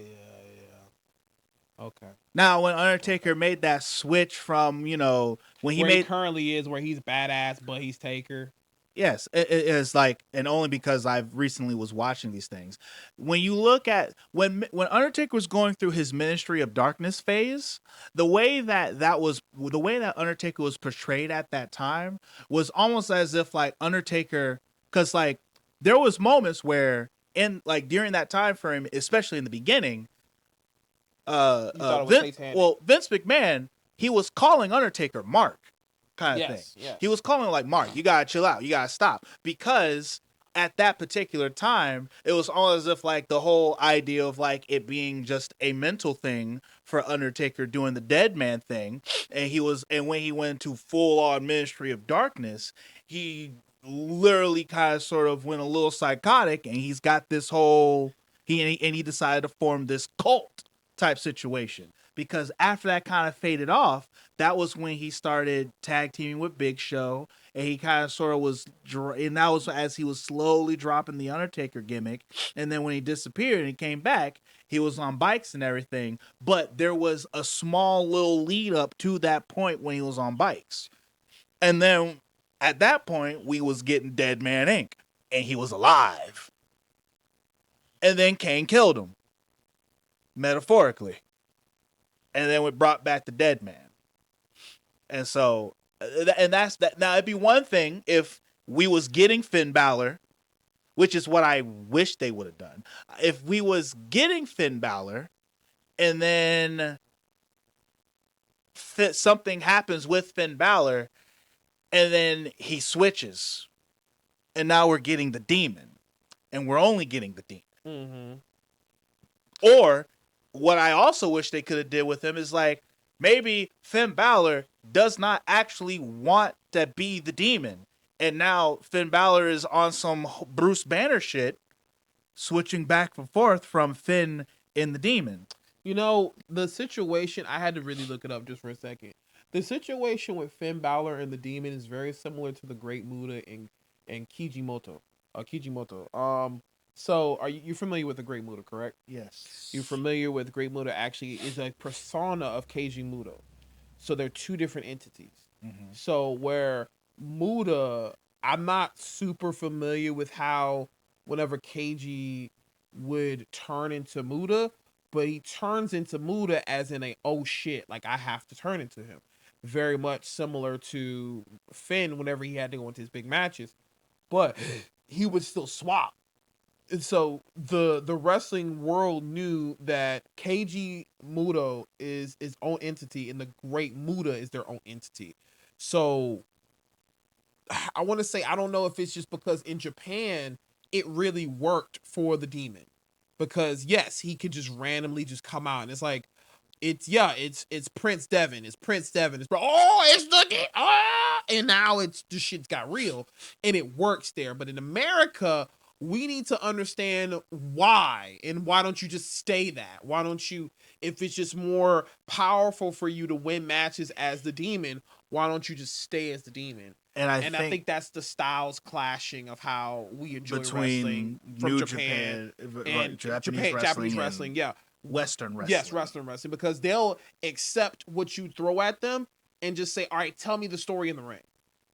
Okay. Now, when Undertaker made that switch from, when he currently is where he's badass, but he's Taker. Yes, it is like, and only because I've recently was watching these things. When you look at when Undertaker was going through his Ministry of Darkness phase, the way that Undertaker was portrayed at that time was almost as if like Undertaker, because like there was moments where in like during that time frame, especially in the beginning, You thought it was satanic. Vince McMahon, he was calling Undertaker Mark, kind of thing. Yes. He was calling like Mark, you gotta chill out, you gotta stop, because at that particular time, it was all as if like the whole idea of like it being just a mental thing for Undertaker doing the dead man thing, and when he went into full on Ministry of Darkness, he literally kind of sort of went a little psychotic, and he's got this whole he decided to form this cult type situation, because after that kind of faded off, that was when he started tag teaming with Big Show, and he kind of sort of was, and that was as he was slowly dropping the Undertaker gimmick, and then when he disappeared and he came back, he was on bikes and everything, but there was a small little lead up to that point when he was on bikes, and then at that point we was getting Dead Man Inc., and he was alive, and then Kane killed him, metaphorically, and then we brought back the Dead Man. And so, and that's that. Now it'd be one thing if we was getting Finn Balor, which is what I wish they would have done. If we was getting Finn Balor, and then something happens with Finn Balor, and then he switches, and now we're getting the Demon, and we're only getting the Demon. Or what I also wish they could have did with him is like, maybe Finn Balor does not actually want to be the Demon, and now Finn Balor is on some Bruce Banner shit, switching back and forth from Finn in the Demon. You know, the situation, I had to really look it up just for a second. The situation with Finn Balor and the Demon is very similar to the Great Muta and Kijimoto. So are you familiar with the Great Muta, correct? Yes. You're familiar with Great Muta actually is a persona of Keiji Muta. So they're two different entities. So where Muta, I'm not super familiar with how whenever Keiji would turn into Muta, but he turns into Muta as in a, oh shit, like I have to turn into him. Very much similar to Finn whenever he had to go into his big matches. But he would still swap. And so the wrestling world knew that Keiji Muto is his own entity and the Great Muta is their own entity. So I want to say, I don't know if it's just because in Japan it really worked for the Demon, because yes, he could just randomly just come out and it's like, it's Prince Devin, it's bro, it's the and now it's the shit's got real and it works there. But in America, we need to understand why, and why don't you just stay that? Why don't you, if it's just more powerful for you to win matches as the Demon, why don't you just stay as the Demon? And I think that's the styles clashing of how we enjoy wrestling from Japan and Japanese wrestling, yeah. Western wrestling. Yes, Western wrestling, because they'll accept what you throw at them and just say, all right, tell me the story in the ring.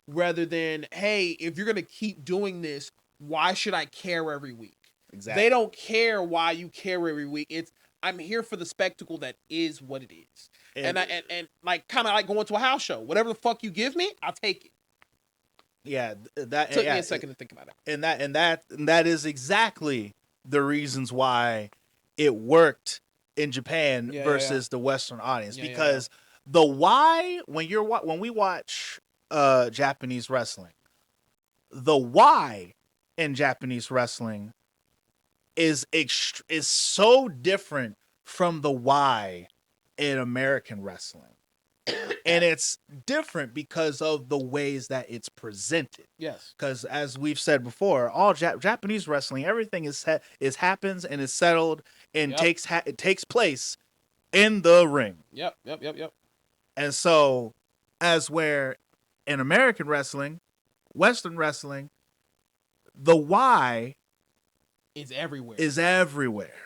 Rather than, hey, if you're going to keep doing this, why should I care every week? Exactly. They don't care why you care every week. It's, I'm here for the spectacle that is what it is. And like kind of like going to a house show. Whatever the fuck you give me, I'll take it. Yeah, that took me a second to think about it. And that is exactly the reasons why it worked in Japan versus the Western audience, because the why, when we watch Japanese wrestling, the why in Japanese wrestling is so different from the why in American wrestling. And it's different because of the ways that it's presented. Yes. Because as we've said before, all Japanese wrestling, everything happens and is settled and it takes place in the ring. Yep. And so, as where in American wrestling, Western wrestling, the why is everywhere.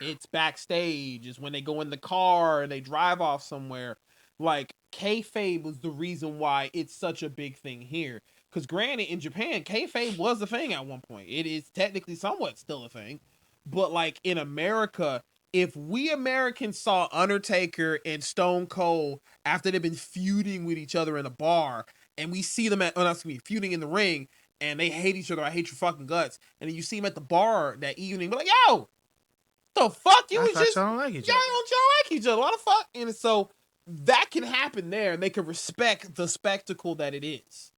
It's backstage. It's when they go in the car and they drive off somewhere. Like, kayfabe was the reason why it's such a big thing here. Because granted, in Japan, kayfabe was a thing at one point. It is technically somewhat still a thing. But like in America, if we Americans saw Undertaker and Stone Cold after they've been feuding with each other in a bar, and we see them feuding in the ring, and they hate each other, I hate your fucking guts, and then you see them at the bar that evening, be like, yo, the fuck, you was just, y'all don't like each other, what the fuck? And so that can happen there, and they can respect the spectacle that it is.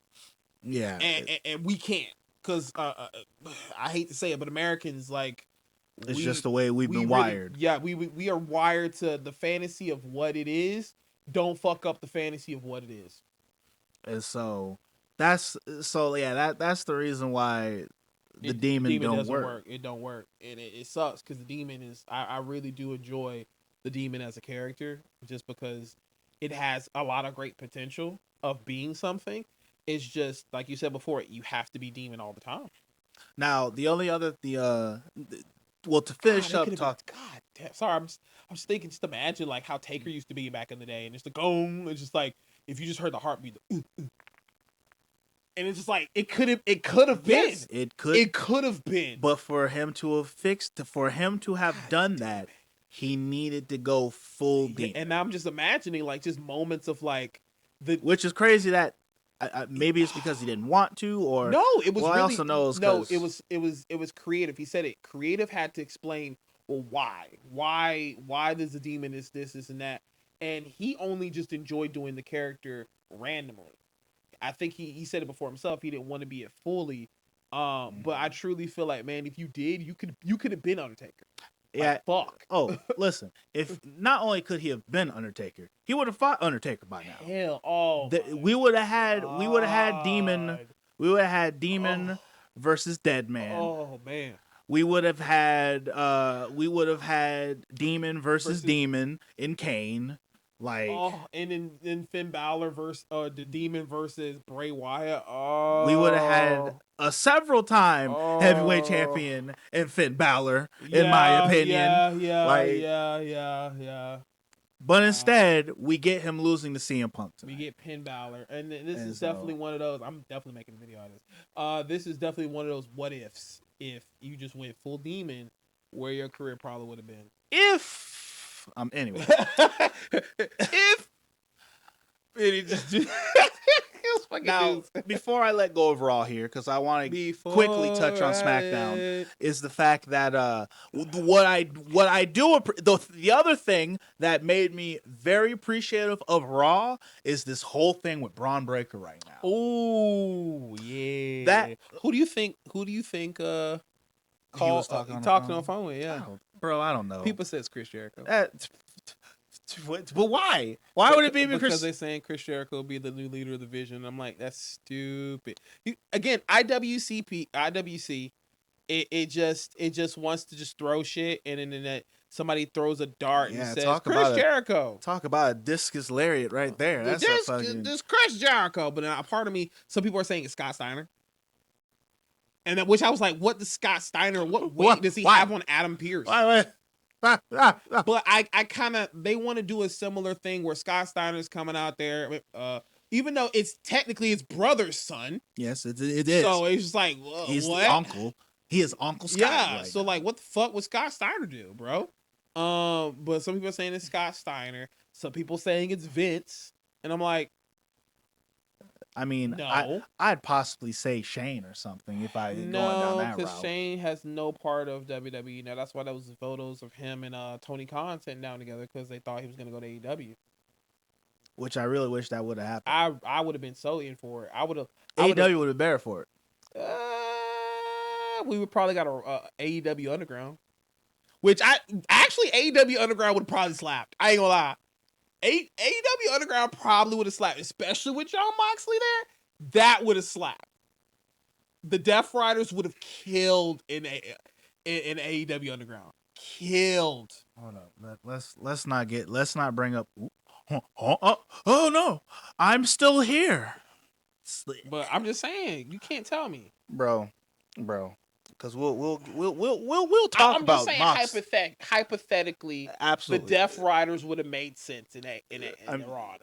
Yeah. And we can't, because I hate to say it, but Americans, like, it's just the way we've been wired. Yeah, we are wired to the fantasy of what it is. Don't fuck up the fantasy of what it is. And so that's the reason why the demon don't work. It don't work, and it sucks because the demon is. I really do enjoy the demon as a character, just because it has a lot of great potential of being something. It's just like you said before, you have to be demon all the time. Now the only other well, to finish up talk. God damn, sorry, I'm just thinking. Just imagine like how Taker used to be back in the day, and it's the gong. It's just like if you just heard the heartbeat, and it's just like it could have been. Yes, it could have been. But for him to have done that, he needed to go full deep. And I'm just imagining like just moments of like which is crazy that. Maybe it's because he didn't want to, or no, it was. Well, really, I also know it was creative. He said it. Creative had to explain, well, why does the demon is this and that, and he only just enjoyed doing the character randomly. I think he said it before himself. He didn't want to be it fully, but I truly feel like, man, if you did, you could have been Undertaker. Yeah. Fuck. Oh, listen. If not only could he have been Undertaker, he would have fought Undertaker by now. Hell, oh. We would have had Demon. We would have had Demon versus Deadman. Oh man. We would have had Demon versus Demon in Kane. Like, and then Finn Bálor versus the Demon versus Bray Wyatt. Oh, we would have had a several time heavyweight champion in Finn Bálor, in my opinion. Yeah. But instead, we get him losing to CM Punk tonight. We get Finn Bálor, and this is definitely one of those. I'm definitely making a video on this. This is definitely one of those what ifs. If you just went full Demon, where your career probably would have been. Anyway. If now, before I let go of Raw here, because I want to quickly touch on SmackDown, is the fact that what I do the other thing that made me very appreciative of Raw is this whole thing with Braun Breaker right now. Oh yeah. Who do you think? Talking on the phone with, yeah. Bro, I don't know. People say it's Chris Jericho. But why? Why would it be because they're saying Chris Jericho will be the new leader of the division? I'm like, that's stupid. Again, IWC, it just wants to just throw shit, and then that somebody throws a dart and says Chris Jericho. Talk about a discus lariat right there. That's this Chris Jericho. But a part of me, some people are saying it's Scott Steiner. And which I was like, what does Scott Steiner, what weight does he have on Adam Pearce? But I kind of, they want to do a similar thing where Scott Steiner's coming out there, even though it's technically his brother's son. Yes, it is. So it's just like, he's what? The uncle. He is Uncle Scott. Yeah, so like, what the fuck would Scott Steiner do, bro? But some people are saying it's Scott Steiner. Some people saying it's Vince. And I'm like, I mean, no. I'd possibly say Shane or something if I going down that route. Because Shane has no part of WWE. Now, that's why there was photos of him and Tony Khan sitting down together because they thought he was going to go to AEW. Which I really wish that would have happened. I would have been so in for it. AEW would have been better for it. We would probably got a AEW Underground. Which AEW Underground would have probably slapped. I ain't gonna lie. AEW Underground probably would have slapped, especially with Jon Moxley there. That would have slapped. The Death Riders would have killed in AEW Underground. Killed. Hold up. Let's not bring up. Oh no, I'm still here. But I'm just saying, you can't tell me, bro. Because we'll talk about. I'm just saying, hypothetically, absolutely, the Death Riders would have made sense in Raw.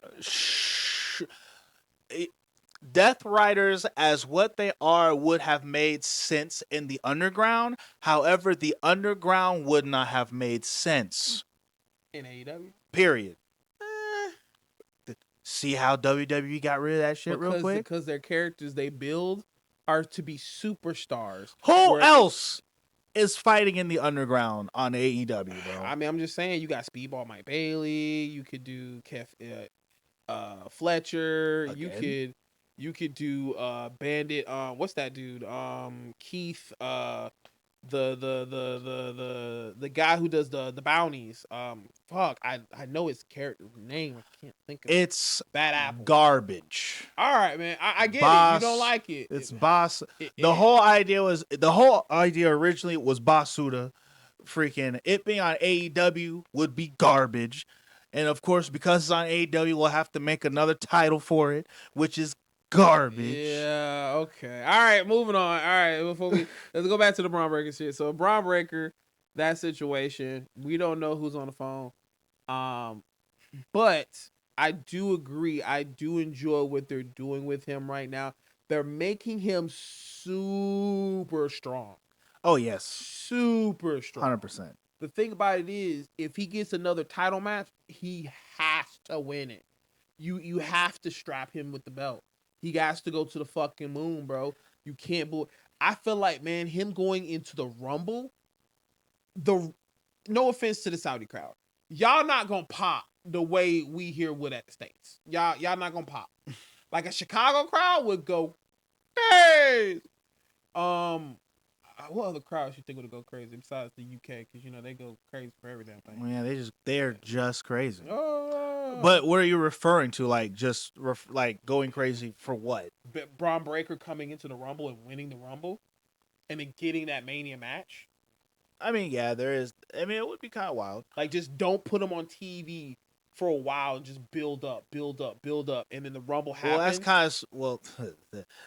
Death Riders, as what they are, would have made sense in the underground. However, the underground would not have made sense. In AEW? Period. See how WWE got rid of that shit real quick? Because their characters they build are to be superstars. Who else is fighting in the underground on AEW, bro? I mean, I'm just saying, you got Speedball Mike Bailey. You could do Fletcher. Again? You could do Bandit. What's that dude? Keith. The guy who does the bounties. Fuck. I know his character name. I can't think of it. It's Bad Apple. Garbage. All right, man. I get Boss, it. You don't like it. It's Boss. The whole idea originally was Basuda. Freaking it being on AEW would be garbage. And of course, because it's on AEW, we'll have to make another title for it, which is garbage. Yeah, okay. All right, moving on. All right, let's go back to the Braun Breaker shit. So Braun Breaker, that situation, we don't know who's on the phone. But I do agree. I do enjoy what they're doing with him right now. They're making him super strong. Oh, yes. Super strong. 100%. The thing about it is, if he gets another title match, he has to win it. You have to strap him with the belt. He has to go to the fucking moon, bro. You can't I feel like, man, him going into the Rumble, no offense to the Saudi crowd, y'all not gonna pop the way we here would at the States. Y'all not gonna pop. Like a Chicago crowd would go, hey! What other crowds you think would go crazy besides the UK? Because, you know, they go crazy for every damn thing. Yeah, they're just crazy. Oh. But what are you referring to? Like, like going crazy for what? Braun Breaker coming into the Rumble and winning the Rumble and then getting that Mania match? I mean, yeah, there is. I mean, it would be kind of wild. Like, just don't put him on TV for a while and just build up. And then the Rumble happens.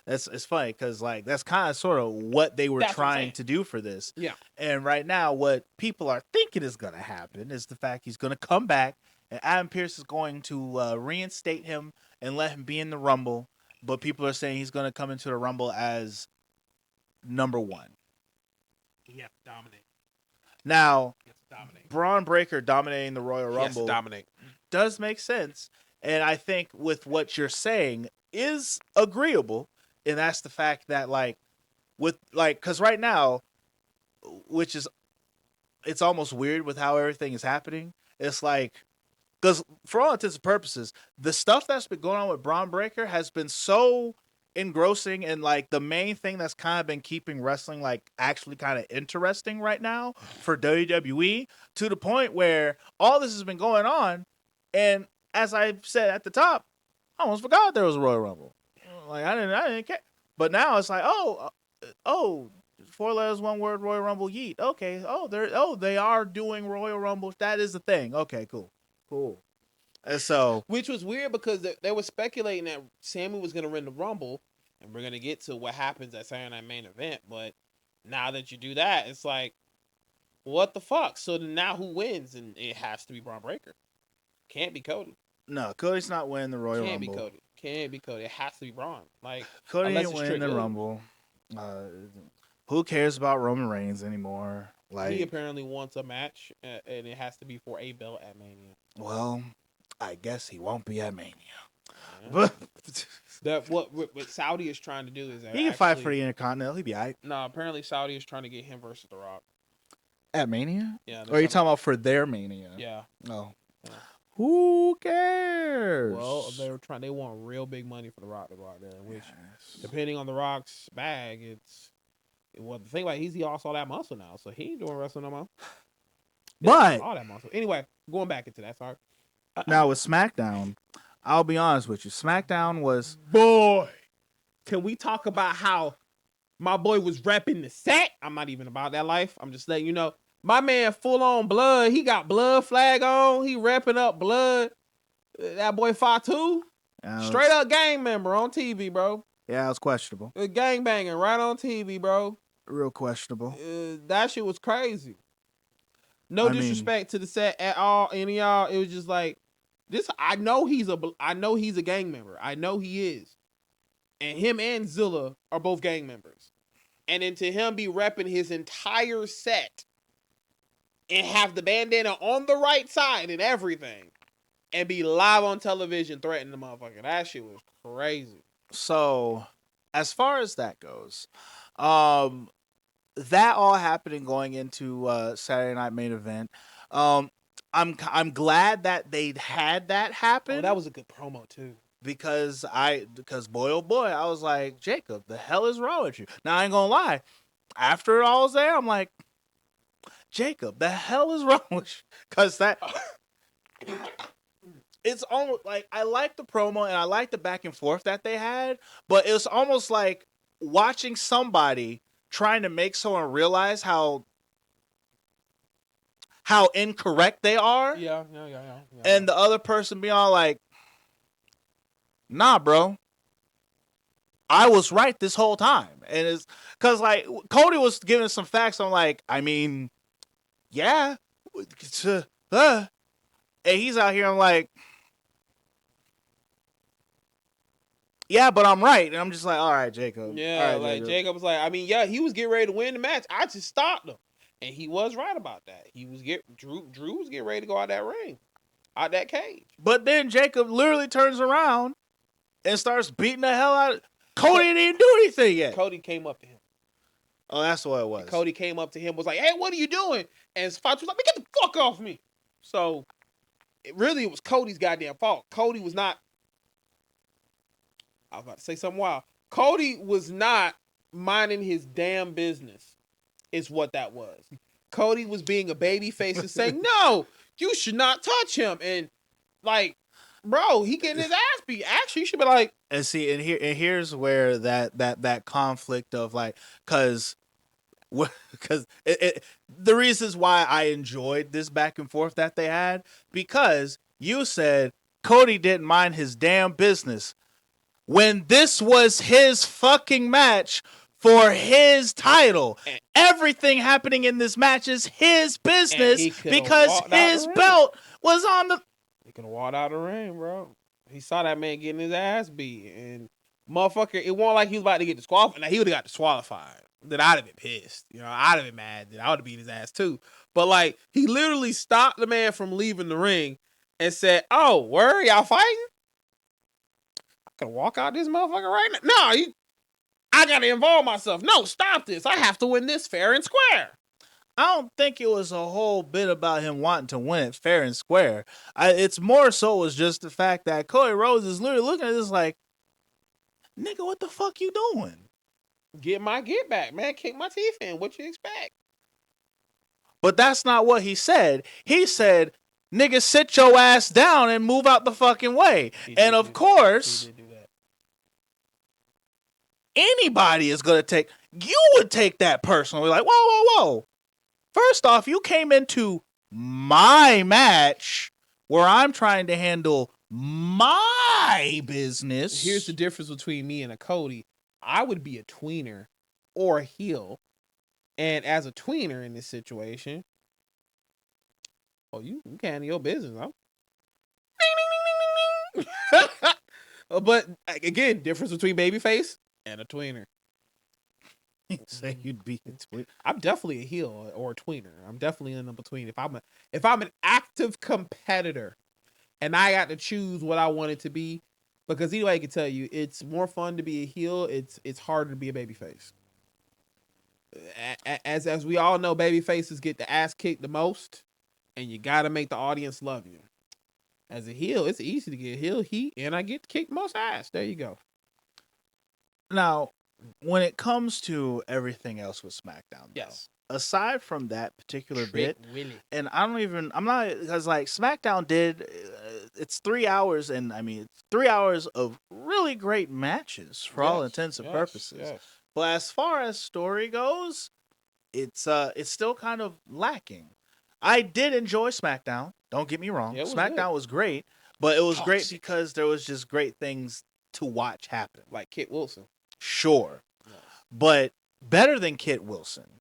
It's funny because, like, that's kind of sort of what they were trying to do for this. Yeah. And right now, what people are thinking is going to happen is the fact he's going to come back and Adam Pearce is going to reinstate him and let him be in the Rumble. But people are saying he's going to come into the Rumble as number one. Yeah, dominate. Now, Braun Breaker dominating the Royal Rumble does make sense. And I think with what you're saying is agreeable. And that's the fact that, like, because right now, it's almost weird with how everything is happening. It's like, because for all intents and purposes, the stuff that's been going on with Braun Breaker has been so engrossing and, like, the main thing that's kind of been keeping wrestling, like, actually kind of interesting right now for WWE, to the point where all this has been going on, and as I said at the top, I almost forgot there was a Royal Rumble. Like, I didn't care. But now it's like, oh, 4 letters, 1 word, Royal Rumble, yeet. Okay. They are doing Royal Rumble. That is the thing. Okay, cool. And so, which was weird because they were speculating that Sammy was going to win the Rumble, and we're going to get to what happens at Saturday Night Main Event. But now that you do that, it's like, what the fuck? So then now who wins? And it has to be Braun Breaker. Can't be Cody. No, Cody's not winning the Royal Rumble. Can't be Cody. It has to be Braun. Like, Cody ain't winning the Rumble. Who cares about Roman Reigns anymore? Like, he apparently wants a match, and it has to be for a belt at Mania. Well, I guess he won't be at Mania. Yeah. That what Saudi is trying to do is he can fight for the Intercontinental. He'd be all right. No, apparently Saudi is trying to get him versus The Rock. At Mania? Yeah. Or are you talking about for their Mania? Yeah. Oh. Yeah. Who cares? Well, they want real big money for The Rock to go out there, which, depending on The Rock's bag, the thing about he lost all that muscle now, so he ain't doing wrestling no more. But all that muscle. Anyway, going back into that, sorry. Now with SmackDown, I'll be honest with you. SmackDown was Can we talk about how my boy was repping the set? I'm not even about that life. I'm just letting you know. My man full on blood. He got blood flag on. He repping up blood. That boy Fatu. Straight up gang member on TV, bro. Yeah, it was questionable. Gang banging right on TV, bro. Real questionable. That shit was crazy. No disrespect to the set at all, any of y'all. It was just like this. I know he's a gang member. I know he is. and him and Zilla are both gang members. And then to him be repping his entire set and have the bandana on the right side and everything and be live on television threatening the motherfucker. That shit was crazy. So, as far as that goes, that all happening going into Saturday Night Main Event. I'm glad that they had that happen. Oh, that was a good promo too. Because boy oh boy, I was like, Jacob, the hell is wrong with you? Now I ain't gonna lie. After it all was there, I'm like, Jacob, the hell is wrong with you? Because that it's almost like I like the promo and I like the back and forth that they had, but it's almost like watching somebody trying to make someone realize how incorrect they are. Yeah. And the other person being all like, nah, bro, I was right this whole time. And it's because like Cody was giving some facts. I'm like, I mean, yeah. And he's out here. I'm like, yeah, but I'm right. And I'm just like, all right, Jacob. Yeah, all right, like Jacob was like, I mean, yeah, he was getting ready to win the match. I just stopped him. And he was right about that. Drew was getting ready to go out that ring. Out that cage. But then Jacob literally turns around and starts beating the hell out of Cody. Didn't do anything yet. Cody came up to him. Oh, that's what it was. And Cody came up to him, was like, hey, what are you doing? And Fox was like, get the fuck off me. So, it was Cody's goddamn fault. Cody was not, I was about to say something wild. Cody was not minding his damn business, is what that was. Cody was being a baby face and saying, no, you should not touch him. And, like, bro, he getting his ass beat. Actually, you should be like, and see, and here's where that conflict of like, because the reasons why I enjoyed this back and forth that they had, because you said Cody didn't mind his damn business when this was his fucking match for his title. Everything happening in this match is his business because his belt was on the. He could have walked out of the ring, bro. He saw that man getting his ass beat, and motherfucker, it wasn't like he was about to get disqualified. Now, he would have got disqualified. Then I'd have been pissed. You know, I'd have been mad. Then I would have beat his ass too. But like, he literally stopped the man from leaving the ring and said, "Oh, where y'all fighting? I can walk out this motherfucker right now. No, I gotta involve myself. No, stop this. I have to win this fair and square." I don't think it was a whole bit about him wanting to win it fair and square. It's more so was just the fact that Cody Rhodes is literally looking at this like, nigga, what the fuck you doing? Get back, man. Kick my teeth in. What you expect? But that's not what he said. He said, nigga, sit your ass down and move out the fucking way. And of course, anybody is going to take, you would take that personally. Like, whoa. First off, you came into my match where I'm trying to handle my business. Here's the difference between me and a Cody. I would be a tweener or a heel. And as a tweener in this situation, you can handle your business, huh? Ding, ding, ding, ding, ding. But again, difference between babyface and a tweener. You say you'd be a tweener. I'm definitely a heel or a tweener. I'm definitely in the between. If I'm an active competitor and I got to choose what I want it to be, because anyway, I can tell you, it's more fun to be a heel. It's harder to be a babyface. As we all know, babyfaces get the ass kicked the most, and you got to make the audience love you. As a heel, it's easy to get heel heat, and I get kicked most ass. There you go. Now, when it comes to everything else with SmackDown, yes, aside from that particular bit, and I'm not, because like SmackDown did, it's 3 hours, and I mean, it's 3 hours of really great matches for all intents and purposes. Yes. But as far as story goes, it's still kind of lacking. I did enjoy SmackDown. Don't get me wrong. SmackDown was great, but it was great because there was just great things to watch happen. Like Kit Wilson. Sure. Yes. But better than Kit Wilson.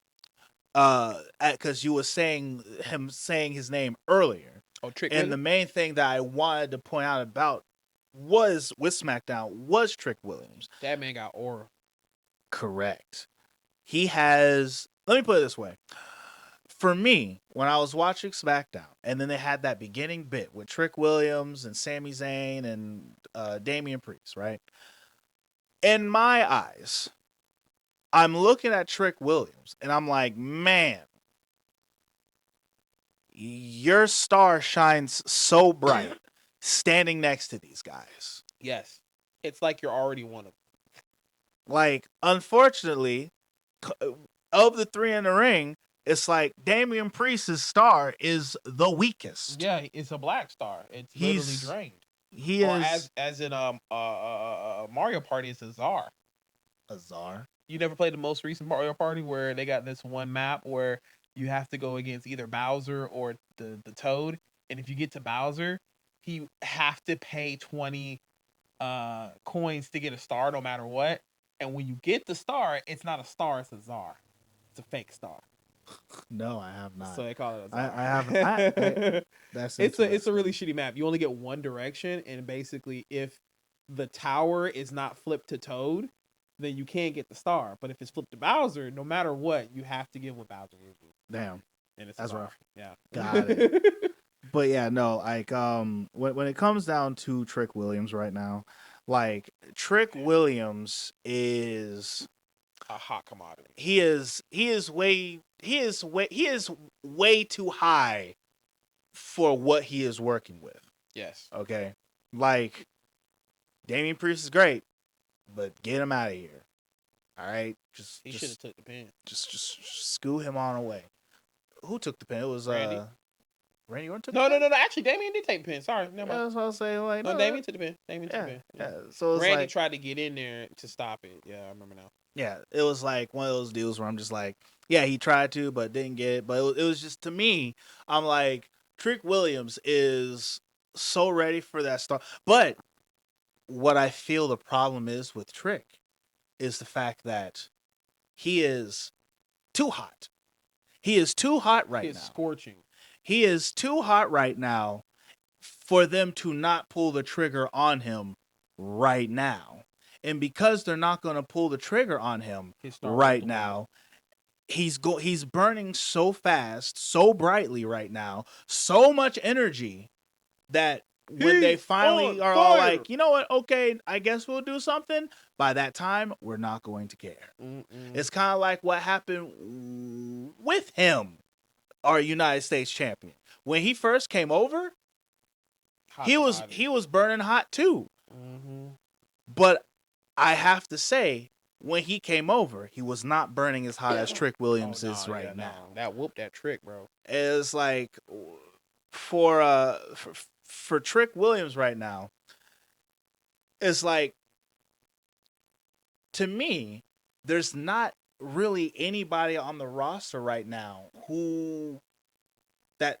Because you were saying his name earlier. Oh, Trick And Willie? the main thing that I wanted to point out about was with SmackDown was Trick Williams. That man got aura. Correct. He has. Let me put it this way. For me, when I was watching SmackDown, and then they had that beginning bit with Trick Williams and Sami Zayn and Damian Priest, right? In my eyes, I'm looking at Trick Williams, and I'm like, man, your star shines so bright standing next to these guys. Yes. It's like you're already one of them. Like, unfortunately, of the three in the ring, it's like Damian Priest's star is the weakest. Yeah, it's a black star. It's literally drained. He or is as in Mario Party, it's a czar. a czar. You never played the most recent Mario Party where they got this one map where you have to go against either Bowser or the Toad, and if you get to Bowser, you have to pay 20 coins to get a star no matter what. And when you get the star, it's not a star, it's a czar. It's a fake star. No, I have not. So they call it a czar. I haven't. That's it's a really shitty map. You only get one direction, and basically if the tower is not flipped to Toad, then you can't get the star. But if it's flipped to Bowser, no matter what, you have to give what Bowser gives you. Damn. And it's that's rough. Yeah. Got it. But yeah, no, like when it comes down to Trick Williams right now, like Trick Williams is a hot commodity. He is way too high for what he is working with. Yes. Okay. Like Damian Priest is great, but get him out of here. All right. He should have took the pin. Just scoot him on away. Who took the pin? It was Randy Orton took the pin? No. Actually, Damian did take the pin. Sorry. Never mind. That's what I was saying. Like, no, Damian took the pin. Damian took the pin. Yeah. So it's Randy tried to get in there to stop it. Yeah, I remember now. Yeah, it was like one of those deals where I'm just like, yeah, he tried to, but didn't get it. But it was just, to me, I'm like, Trick Williams is so ready for that star. But what I feel the problem is with Trick is the fact that he is too hot. He is too hot right now. He's scorching. He is too hot right now for them to not pull the trigger on him right now. And because they're not going to pull the trigger on him right now, he's burning so fast, so brightly right now, so much energy that when they finally are all like, you know what, okay, I guess we'll do something, by that time, we're not going to care. It's kind of like what happened with him, our United States champion. When he first came over, he was burning hot too. But I have to say, when he came over, he was not burning as hot as Trick Williams is right now. That whooped that Trick, bro. It's like for Trick Williams right now, it's like, to me, there's not really anybody on the roster right now who, that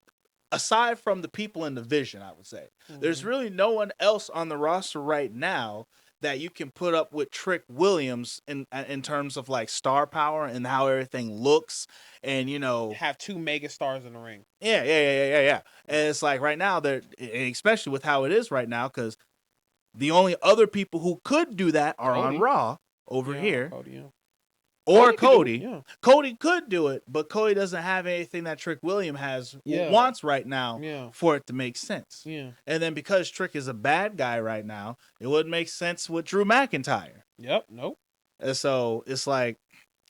aside from the people in the division, I would say, there's really no one else on the roster right now that you can put up with Trick Williams in terms of like star power and how everything looks, and have two mega stars in the ring. Yeah. And it's like right now, they're, especially with how it is right now, because the only other people who could do that are on Raw over here. Cody, Or Cody. Cody could do it, but Cody doesn't have anything that Trick Williams wants right now for it to make sense. Yeah. And then because Trick is a bad guy right now, it wouldn't make sense with Drew McIntyre. Yep. Nope. And so it's like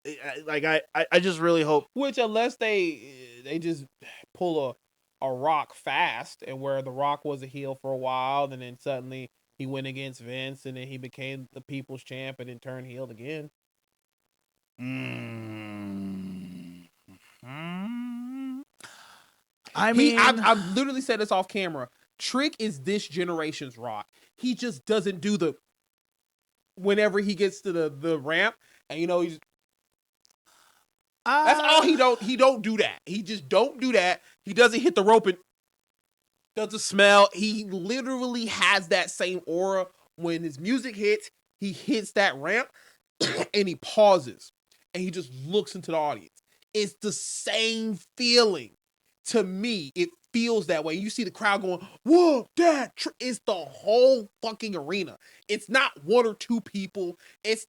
I just really hope. Which, unless they just pull a Rock fast, and where the Rock was a heel for a while, and then suddenly he went against Vince, and then he became the People's Champ, and then turned heel again. I mean, I've literally said this off camera. Trick is this generation's Rock. He just doesn't do the, whenever he gets to the ramp, and he's that's all he don't do that. He just don't do that. He doesn't hit the rope and doesn't smell. He literally has that same aura. When his music hits, he hits that ramp and he pauses. And he just looks into the audience. It's the same feeling. To me, it feels that way. You see the crowd going, whoa, that it's the whole fucking arena. It's not one or two people. It's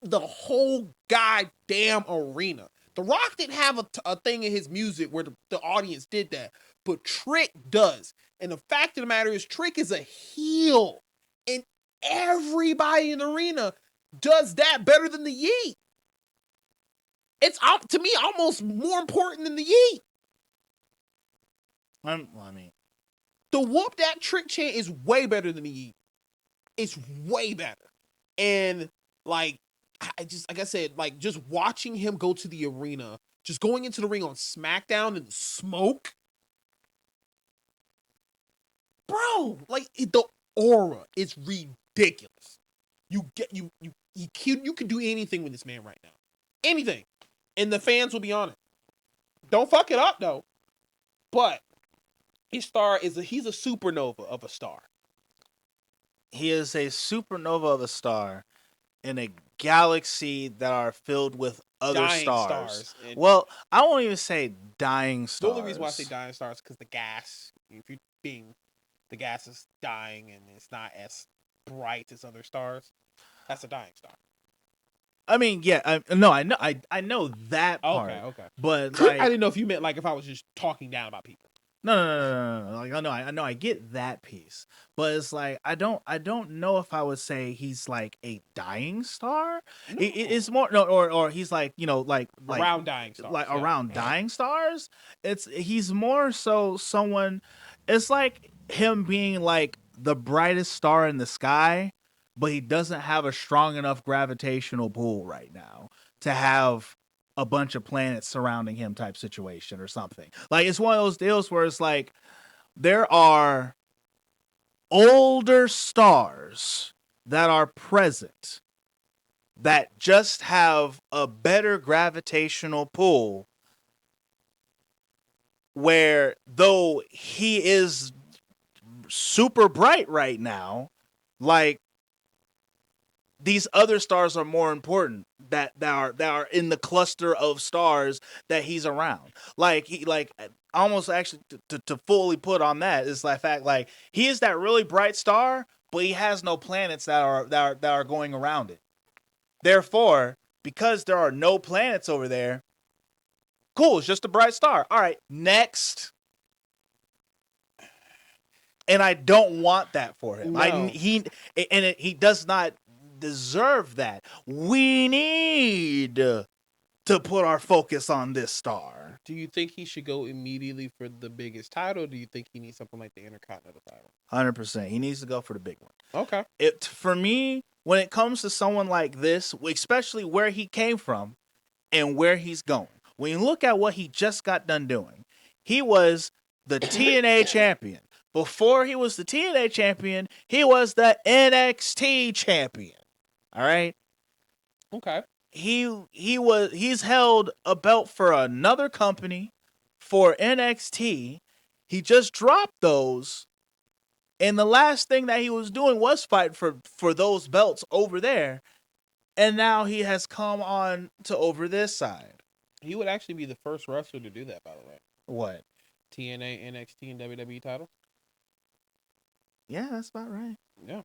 the whole goddamn arena. The Rock didn't have a thing in his music where the audience did that, but Trick does. And the fact of the matter is, Trick is a heel, and everybody in the arena does that better than the Yeet. It's, to me, almost more important than the Yeet. The whoop that Trick chant is way better than the Yeet. It's way better. And, like, like I said, like, just watching him go to the arena, just going into the ring on SmackDown and smoke. Bro, like, the aura is ridiculous. You can do anything with this man right now. Anything. And the fans will be on it. Don't fuck it up, though. But his star he's a supernova of a star. He is a supernova of a star in a galaxy that are filled with other Dying stars. And Well, I won't even say dying stars. the only reason why I say dying stars is because the gas, the gas is dying and it's not as bright as other stars. That's a dying star. I mean, yeah, I know that part. Okay. But like, I didn't know if you meant like if I was just talking down about people. No. Like, I know, I get that piece, but it's like I don't know if I would say he's like a dying star. No. It's more or he's like like around dying stars, like around dying stars. He's more so someone. It's like him being like the brightest star in the sky, but he doesn't have a strong enough gravitational pull right now to have a bunch of planets surrounding him type situation or something. Like, it's one of those deals where it's like there are older stars that are present that just have a better gravitational pull, where though he is super bright right now, like, these other stars are more important that are in the cluster of stars that he's around. Like, he, like, almost actually to fully put on that is the fact, like, he is that really bright star, but he has no planets that are going around it. Therefore, because there are no planets over there, cool, it's just a bright star. All right, next. And I don't want that for him. No. He does not deserve that. We need to put our focus on this star. Do you think he should go immediately for the biggest title? Or do you think he needs something like the Intercontinental title? 100%. He needs to go for the big one. Okay. For me, when it comes to someone like this, especially where he came from and where he's going, when you look at what he just got done doing, he was the TNA champion. Before he was the TNA champion, he was the NXT champion. All right. Okay. He's held a belt for another company for NXT. He just dropped those, and the last thing that he was doing was fight for those belts over there, and now he has come on to over this side. He would actually be the first wrestler to do that, by the way. What? TNA, NXT, and WWE title. Yeah, that's about right. Yeah.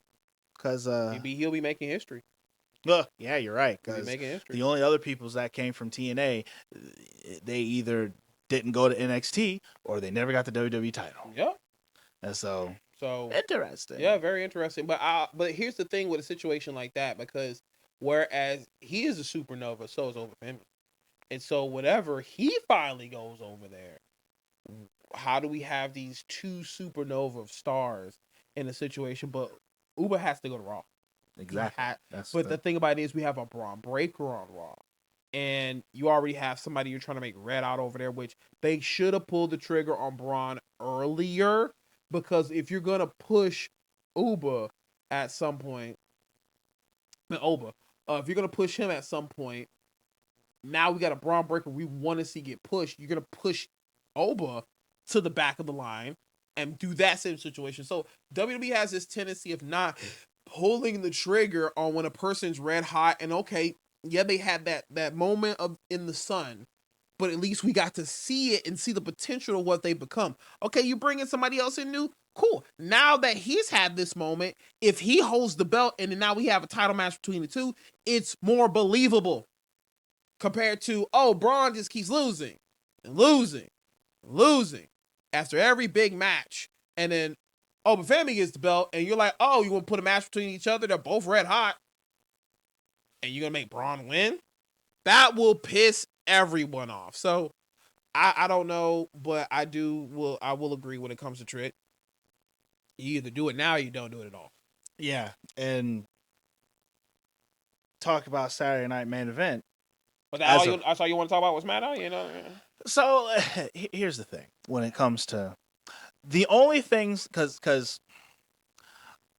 Because he'll be making history. Yeah, you're right. Because the only other peoples that came from TNA, they either didn't go to NXT or they never got the WWE title. Yeah. And so interesting. Yeah, very interesting. But here's the thing with a situation like that, because whereas he is a supernova, so is Overfemi. And so whenever he finally goes over there, how do we have these two supernova stars in a situation? But Uber has to go to Raw. Exactly. But the thing about it is we have a Braun Breaker on Raw. And you already have somebody you're trying to make red out over there, which they should have pulled the trigger on Braun earlier. Because if you're going to push Uber at some point, if you're going to push him at some point, now we got a Braun Breaker we want to see get pushed. You're going to push Oba to the back of the line and do that same situation. So WWE has this tendency of not pulling the trigger on when a person's red hot. And okay, yeah, they had that moment in the sun, but at least we got to see it and see the potential of what they become. Okay, you bring in somebody else in new, cool. Now that he's had this moment, if he holds the belt and then now we have a title match between the two, it's more believable compared to, oh, Braun just keeps losing and losing and losing after every big match. And then, oh, but Family gets the belt and you're like, oh, you want to put a match between each other? They're both red hot. And you're going to make Braun win? That will piss everyone off. So I don't know, but I will agree when it comes to Trick. You either do it now or you don't do it at all. Yeah, and talk about Saturday Night Main Event. But that's all you want to talk about was SmackDown, you know? So here's the thing: when it comes to the only things, because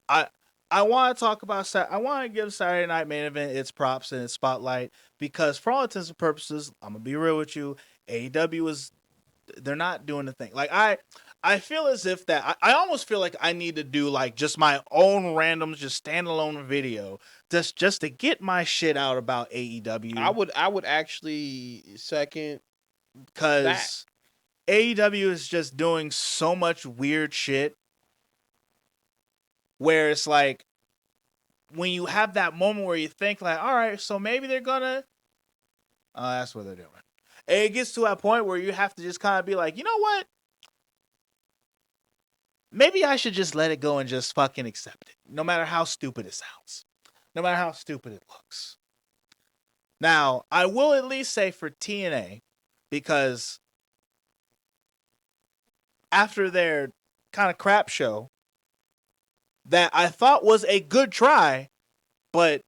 I want to talk about I want to give Saturday Night Main Event its props and its spotlight, because for all intents and purposes, I'm gonna be real with you, AEW they're not doing the thing. Like I feel as if that I almost feel like I need to do like just my own random, just standalone video just to get my shit out about AEW. I would actually second, because AEW is just doing so much weird shit where it's like when you have that moment where you think like, all right, so maybe they're gonna that's what they're doing. And it gets to a point where you have to just kind of be like, you know what? Maybe I should just let it go and just fucking accept it. No matter how stupid it sounds. No matter how stupid it looks. Now, I will at least say for TNA, because after their kind of crap show that I thought was a good try, but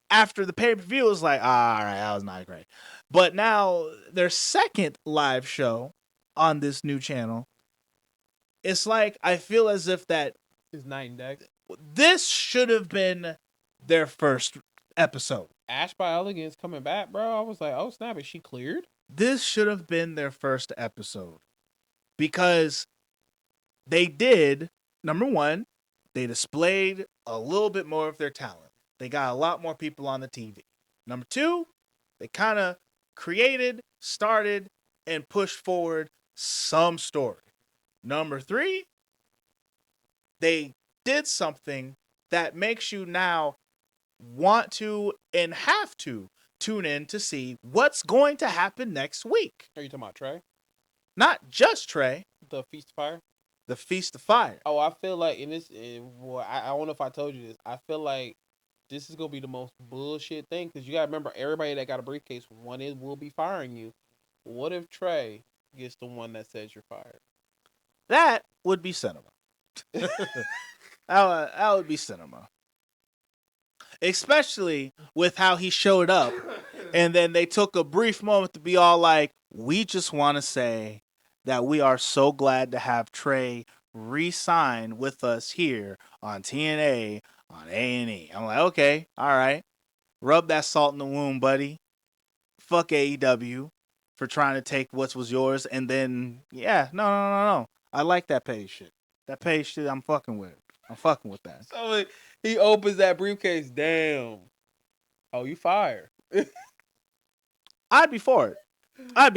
after the pay-per-view, it was like, all right, that was not great. But now, their second live show on this new channel, it's like, I feel as if that is night and day. This should have been their first episode. Ash by Elegance coming back, bro. I was like, oh, snap, is she cleared? This should have been their first episode. Because they did, number one, they displayed a little bit more of their talent. They got a lot more people on the TV. Number two, they kind of created, started, and pushed forward some story. Number three, they did something that makes you now want to and have to tune in to see what's going to happen next week. Are you talking about Trey? Not just Trey. The Feast of Fire? The Feast of Fire. Oh, I feel like in this, well, I don't know if I told you this. I feel like this is going to be the most bullshit thing, because you got to remember, everybody that got a briefcase, one will be firing you. What if Trey gets the one that says you're fired? That would be cinema. That would be cinema. Especially with how he showed up. And then they took a brief moment to be all like, we just want to say that we are so glad to have Trey re-sign with us here on TNA, on A&E. I'm like, okay, all right. Rub that salt in the wound, buddy. Fuck AEW for trying to take what was yours. And then, yeah, no. I like that page shit. That page shit, I'm fucking with. I'm fucking with that. So he opens that briefcase. Damn. Oh, you fired. I'd be for it. I would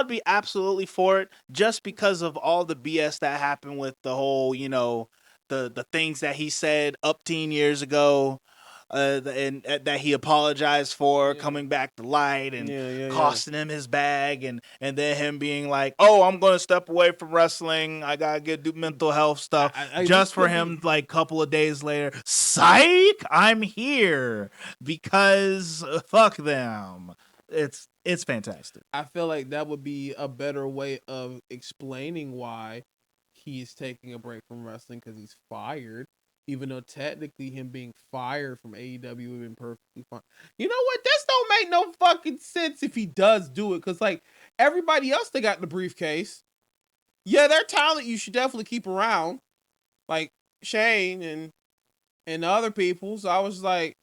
be absolutely for it, just because of all the BS that happened with the whole, the things that he said up 10 years ago, and that he apologized for coming back to light and costing him his bag, and then him being like, oh, I'm going to step away from wrestling. I got to do mental health stuff. Just for him, like, a couple of days later, psych, I'm here because fuck them. It's fantastic. I feel like that would be a better way of explaining why he's taking a break from wrestling, because he's fired. Even though technically him being fired from AEW would have been perfectly fine. You know what? This don't make no fucking sense if he does do it. Because, like, everybody else that got in the briefcase, yeah, their talent you should definitely keep around. Like Shane and the other people. So I was like,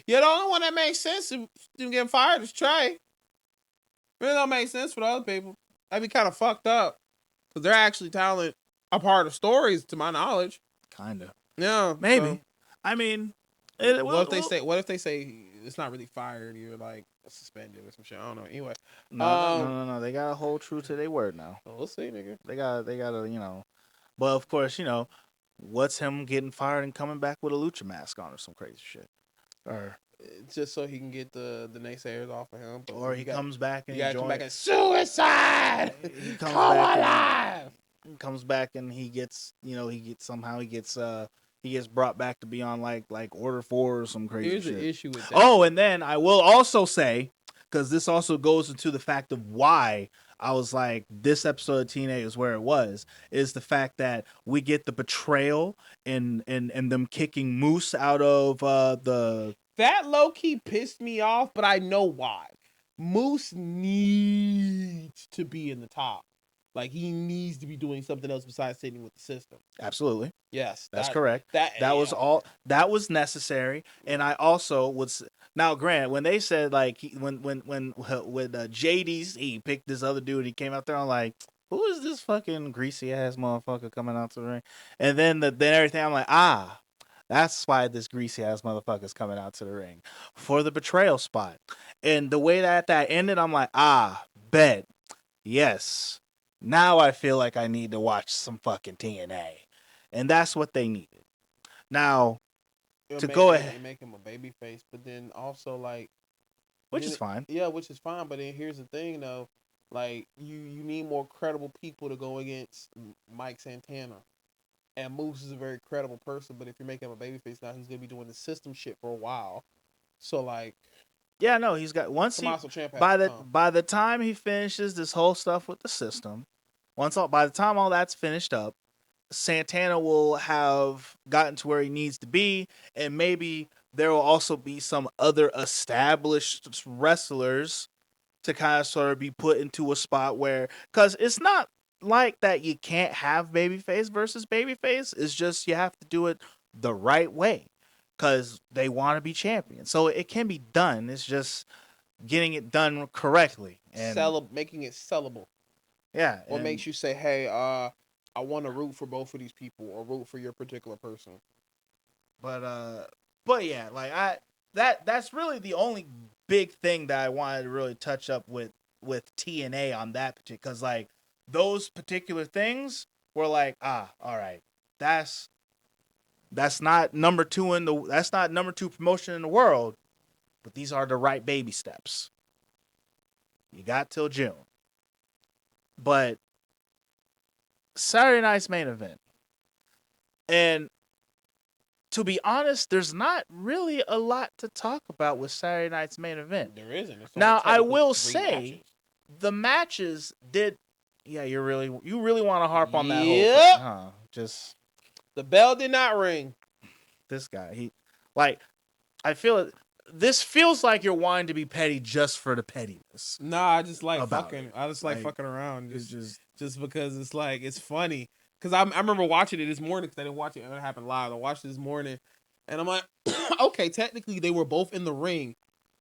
yeah, the only one that makes sense if him getting fired is Trey. Really don't make sense for the other people. That'd be kind of fucked up. Because they're actually talent, a part of stories, to my knowledge. Kind of. Yeah, maybe. So, I mean, what if they say it's not really fired. You're like suspended or some shit. I don't know. Anyway, No. They gotta hold true to their word now. we'll see, nigga. They gotta. But of course, what's him getting fired and coming back with a lucha mask on or some crazy shit, or just so he can get the naysayers off of him. But or he comes back and you gotta come back joins. and suicide. He comes Come back alive. and comes back and he gets he gets brought back to be on like Order 4 or some crazy Here's shit. the issue with that. Oh, and then I will also say, because this also goes into the fact of why I was like, this episode of TNA is where it was, is the fact that we get the betrayal and them kicking Moose out of the... That low-key pissed me off, but I know why. Moose needs to be in the top. Like, he needs to be doing something else besides sitting with the system. Absolutely. Yes. That's correct. That was necessary. And I also was... Now, Grant, when they said, like, when JD's, he picked this other dude, he came out there, I'm like, who is this fucking greasy-ass motherfucker coming out to the ring? And then everything, I'm like, that's why this greasy-ass motherfucker's coming out to the ring. For the betrayal spot. And the way that ended, I'm like, bet. Yes. Now I feel like I need to watch some fucking TNA. And that's what they needed. Now, go ahead. Make him a baby face, but then also, like... Which is fine. Yeah, which is fine. But then here's the thing, though. Like, you need more credible people to go against Mike Santana. And Moose is a very credible person, but if you're making him a babyface now, he's going to be doing the system shit for a while. So, like... Yeah, no, he's got... By the time he finishes this whole stuff with the system, by the time all that's finished up, Santana will have gotten to where he needs to be, and maybe there will also be some other established wrestlers to kind of sort of be put into a spot where... Because it's not like that you can't have babyface versus babyface. It's just you have to do it the right way because they want to be champions. So it can be done. It's just getting it done correctly and making it sellable. Yeah. What makes you say, hey, I want to root for both of these people or root for your particular person. But yeah, like that's really the only big thing that I wanted to really touch up with TNA on that particular, because like those particular things were like, all right, that's not number two promotion in the world, but these are the right baby steps. You got till June. But Saturday night's main event. And to be honest, there's not really a lot to talk about with Saturday night's main event. There isn't. Now, I will say the matches did. Yeah, you really want to harp on that whole thing, Just the bell did not ring. This guy, I feel it. This feels like you're wanting to be petty just for the pettiness. Nah, I just like fucking. I just like fucking around. Just because it's like it's funny. Because I remember watching it this morning because I didn't watch it when it happened live. I watched it this morning, and I'm like, okay, technically they were both in the ring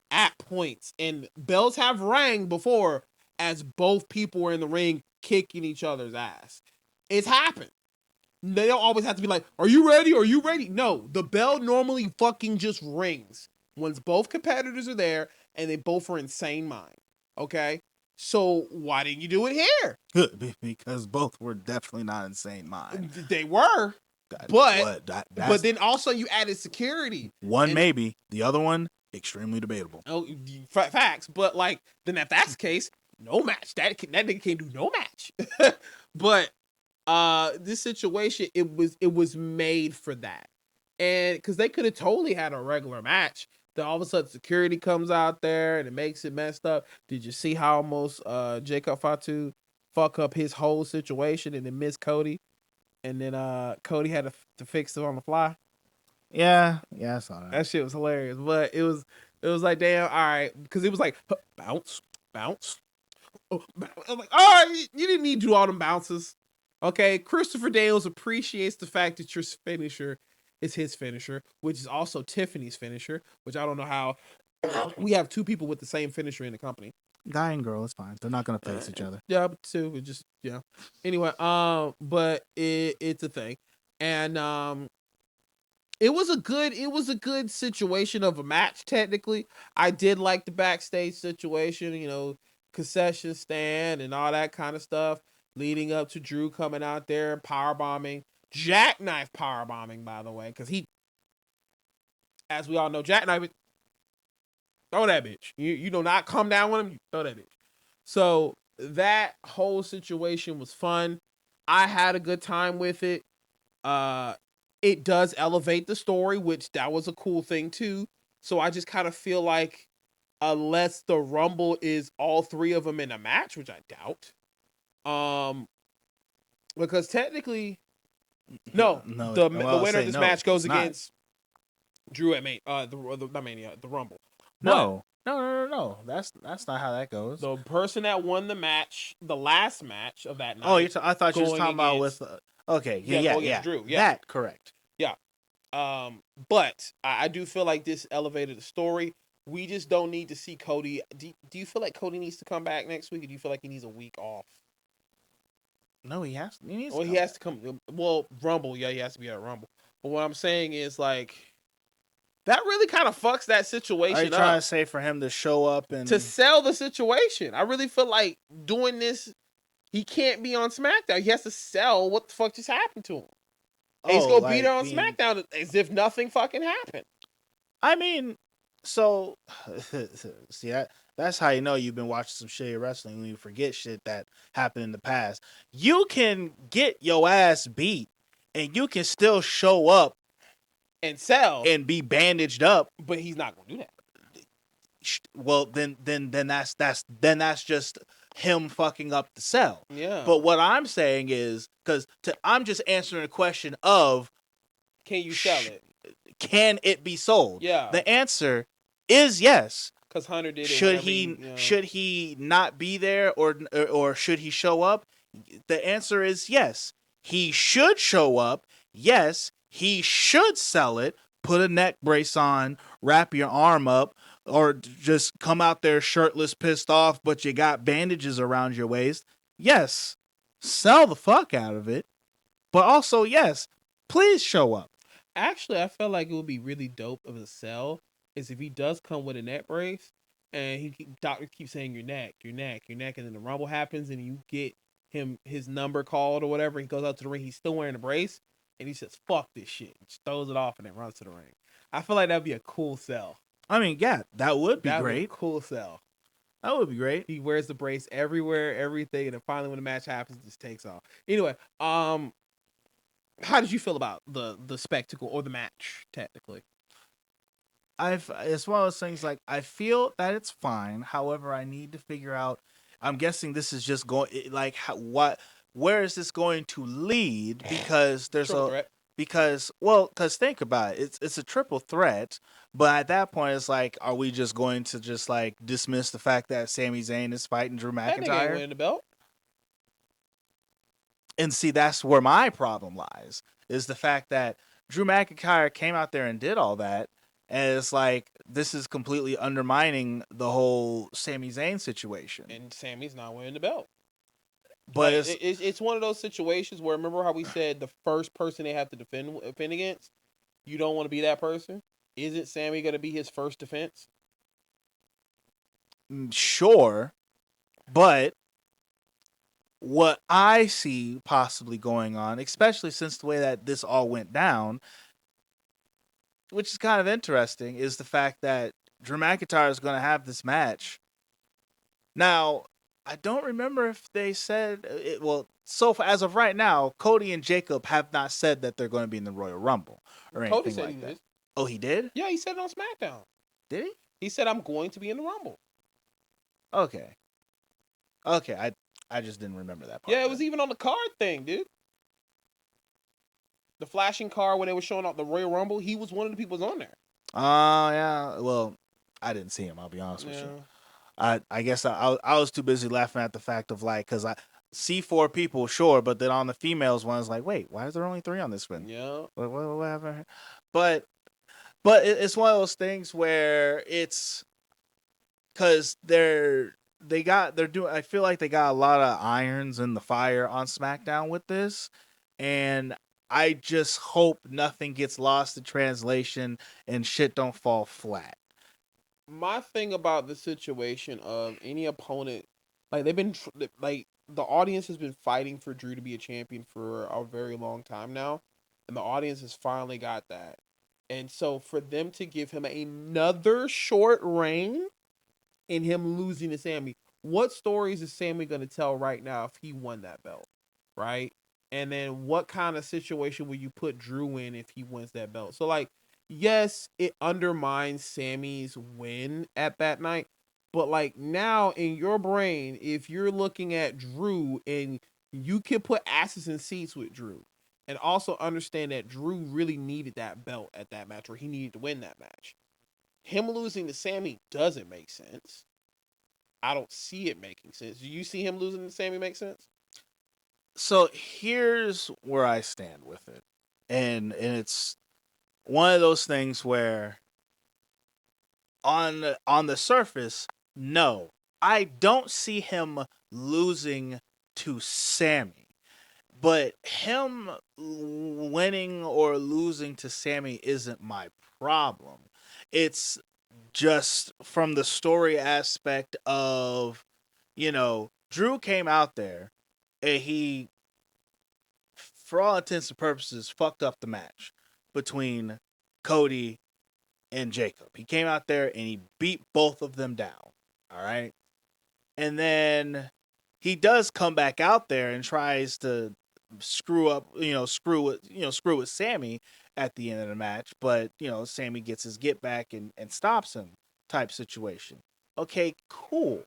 at points, and bells have rang before as both people were in the ring kicking each other's ass. It's happened. They don't always have to be like, are you ready? Are you ready? No, the bell normally fucking just rings once both competitors are there and they both are in sane mind. Okay? So why didn't you do it here? Because both were definitely not insane mind. They were. But then also you added security. One maybe, the other one extremely debatable. Oh, facts. But like, then if that's the case, no match. That nigga can't do no match. But this situation, it was made for that, and because they could have totally had a regular match. Then all of a sudden security comes out there and it makes it messed up. Did you see how almost Jacob Fatu fuck up his whole situation and then miss Cody, and then Cody had to fix it on the fly? Yeah, I saw that. That shit was hilarious, but it was like, damn, all right, because it was like bounce. Oh, I'm like, all right, you didn't need to do all them bounces. Okay, Christopher Daniels appreciates the fact that your finisher is his finisher, which is also Tiffany's finisher, which I don't know how we have two people with the same finisher in the company. Guy and girl, it's fine. They're not gonna face each other. Yeah, but two, it just Anyway, but it's a thing, and It was a good situation of a match. Technically, I did like the backstage situation. Concession stand and all that kind of stuff, leading up to Drew coming out there and powerbombing, jackknife powerbombing, by the way, because he, as we all know, jackknife, throw that bitch. You do not come down with him, you throw that bitch. So that whole situation was fun. I had a good time with it. It does elevate the story, which that was a cool thing too. So I just kind of feel like, unless the Rumble is all three of them in a match, which I doubt, because technically, the winner of this match goes against Drew at not Mania, the Rumble. No. That's not how that goes. The person that won the match, the last match of that night. Oh, I thought you were talking about with. Okay, yeah. Drew, yeah. That correct. Yeah. But I do feel like this elevated the story. We just don't need to see Cody. Do you feel like Cody needs to come back next week, or do you feel like he needs a week off? No, he has. He has to come. Well, Rumble, yeah, he has to be at Rumble. But what I'm saying is, like, that really kind of fucks that situation up. Are you trying to say for him to show up and to sell the situation? I really feel like doing this, he can't be on SmackDown. He has to sell what the fuck just happened to him. And he's gonna be there on SmackDown as if nothing fucking happened. I mean, so see, that's how you know you've been watching some shitty wrestling when you forget shit that happened in the past. You can get your ass beat, and you can still show up and sell and be bandaged up, but he's not gonna do that. Well, then that's just him fucking up the sell. Yeah. But what I'm saying is, I'm just answering a question of, can you sell it? Can it be sold? Yeah. The answer is yes. Because Hunter did it. Should he not be there, or should he show up? The answer is yes. He should show up. Yes, he should sell it. Put a neck brace on, wrap your arm up, or just come out there shirtless, pissed off, but you got bandages around your waist. Yes, sell the fuck out of it. But also, yes, please show up. Actually, I felt like it would be really dope of a sell is if he does come with a neck brace and doctor keeps saying your neck, and then the Rumble happens and you get his number called or whatever. He goes out to the ring. He's still wearing a brace and he says, "Fuck this shit," and just throws it off and then runs to the ring. I feel like that'd be a cool sell. I mean, yeah, that would be great. Would be a cool sell. That would be great. He wears the brace everywhere, everything, and then finally when the match happens, it just takes off. Anyway, how did you feel about the spectacle or the match, technically? As well as things like, I feel that it's fine. However, I need to figure out, I'm guessing this is just going, like, where is this going to lead? Because there's because think about it. It's a triple threat, but at that point it's like, are we just going to just like dismiss the fact that Sami Zayn is fighting Drew McIntyre? That nigga ain't winning the belt. And see, that's where my problem lies, is the fact that Drew McIntyre came out there and did all that, and it's like, this is completely undermining the whole Sami Zayn situation. And Sami's not winning the belt. But it's one of those situations where, remember how we said the first person they have to defend against, you don't want to be that person? Isn't Sami going to be his first defense? Sure, but what I see possibly going on, especially since the way that this all went down, which is kind of interesting, is the fact that Drew McIntyre is going to have this match. Now, I don't remember if they said it. Well, so as of right now, Cody and Jacob have not said that they're going to be in the Royal Rumble or anything Cody said like he that. did. Oh, he did? Yeah, he said it on SmackDown. Did he? He said, "I'm going to be in the Rumble." Okay. I just didn't remember that part. Yeah, it was even on the card thing, dude. The flashing card when they were showing off the Royal Rumble, he was one of the people who was on there. Oh, yeah. Well, I didn't see him, I'll be honest with you. I guess I was too busy laughing at the fact of, like, because I see 4 people, sure, but then on the females one, I was like, wait, why is there only 3 on this one? Yeah. What happened? But it's one of those things where it's because they're doing. I feel like they got a lot of irons in the fire on SmackDown with this, and I just hope nothing gets lost in translation and shit don't fall flat. My thing about the situation of any opponent, like they've been like the audience has been fighting for Drew to be a champion for a very long time now, and the audience has finally got that. And so for them to give him another short reign and him losing to Sammy, what stories is Sammy going to tell right now if he won that belt, right? And then what kind of situation will you put Drew in if he wins that belt? So like, yes, it undermines Sammy's win at that night, but like now in your brain, if you're looking at Drew and you can put asses in seats with Drew and also understand that Drew really needed that belt at that match, or he needed to win that match. Him losing to Sammy doesn't make sense. I don't see it making sense. Do you see him losing to Sammy make sense? So here's where I stand with it. And it's one of those things where on the surface, no, I don't see him losing to Sammy. But him winning or losing to Sammy isn't my problem. It's just from the story aspect of, Drew came out there and he, for all intents and purposes, fucked up the match between Cody and Jacob. He came out there and he beat both of them down. All right. And then he does come back out there and tries to screw with Sammy at the end of the match, but Sammy gets his get back and stops him type situation. Okay, cool.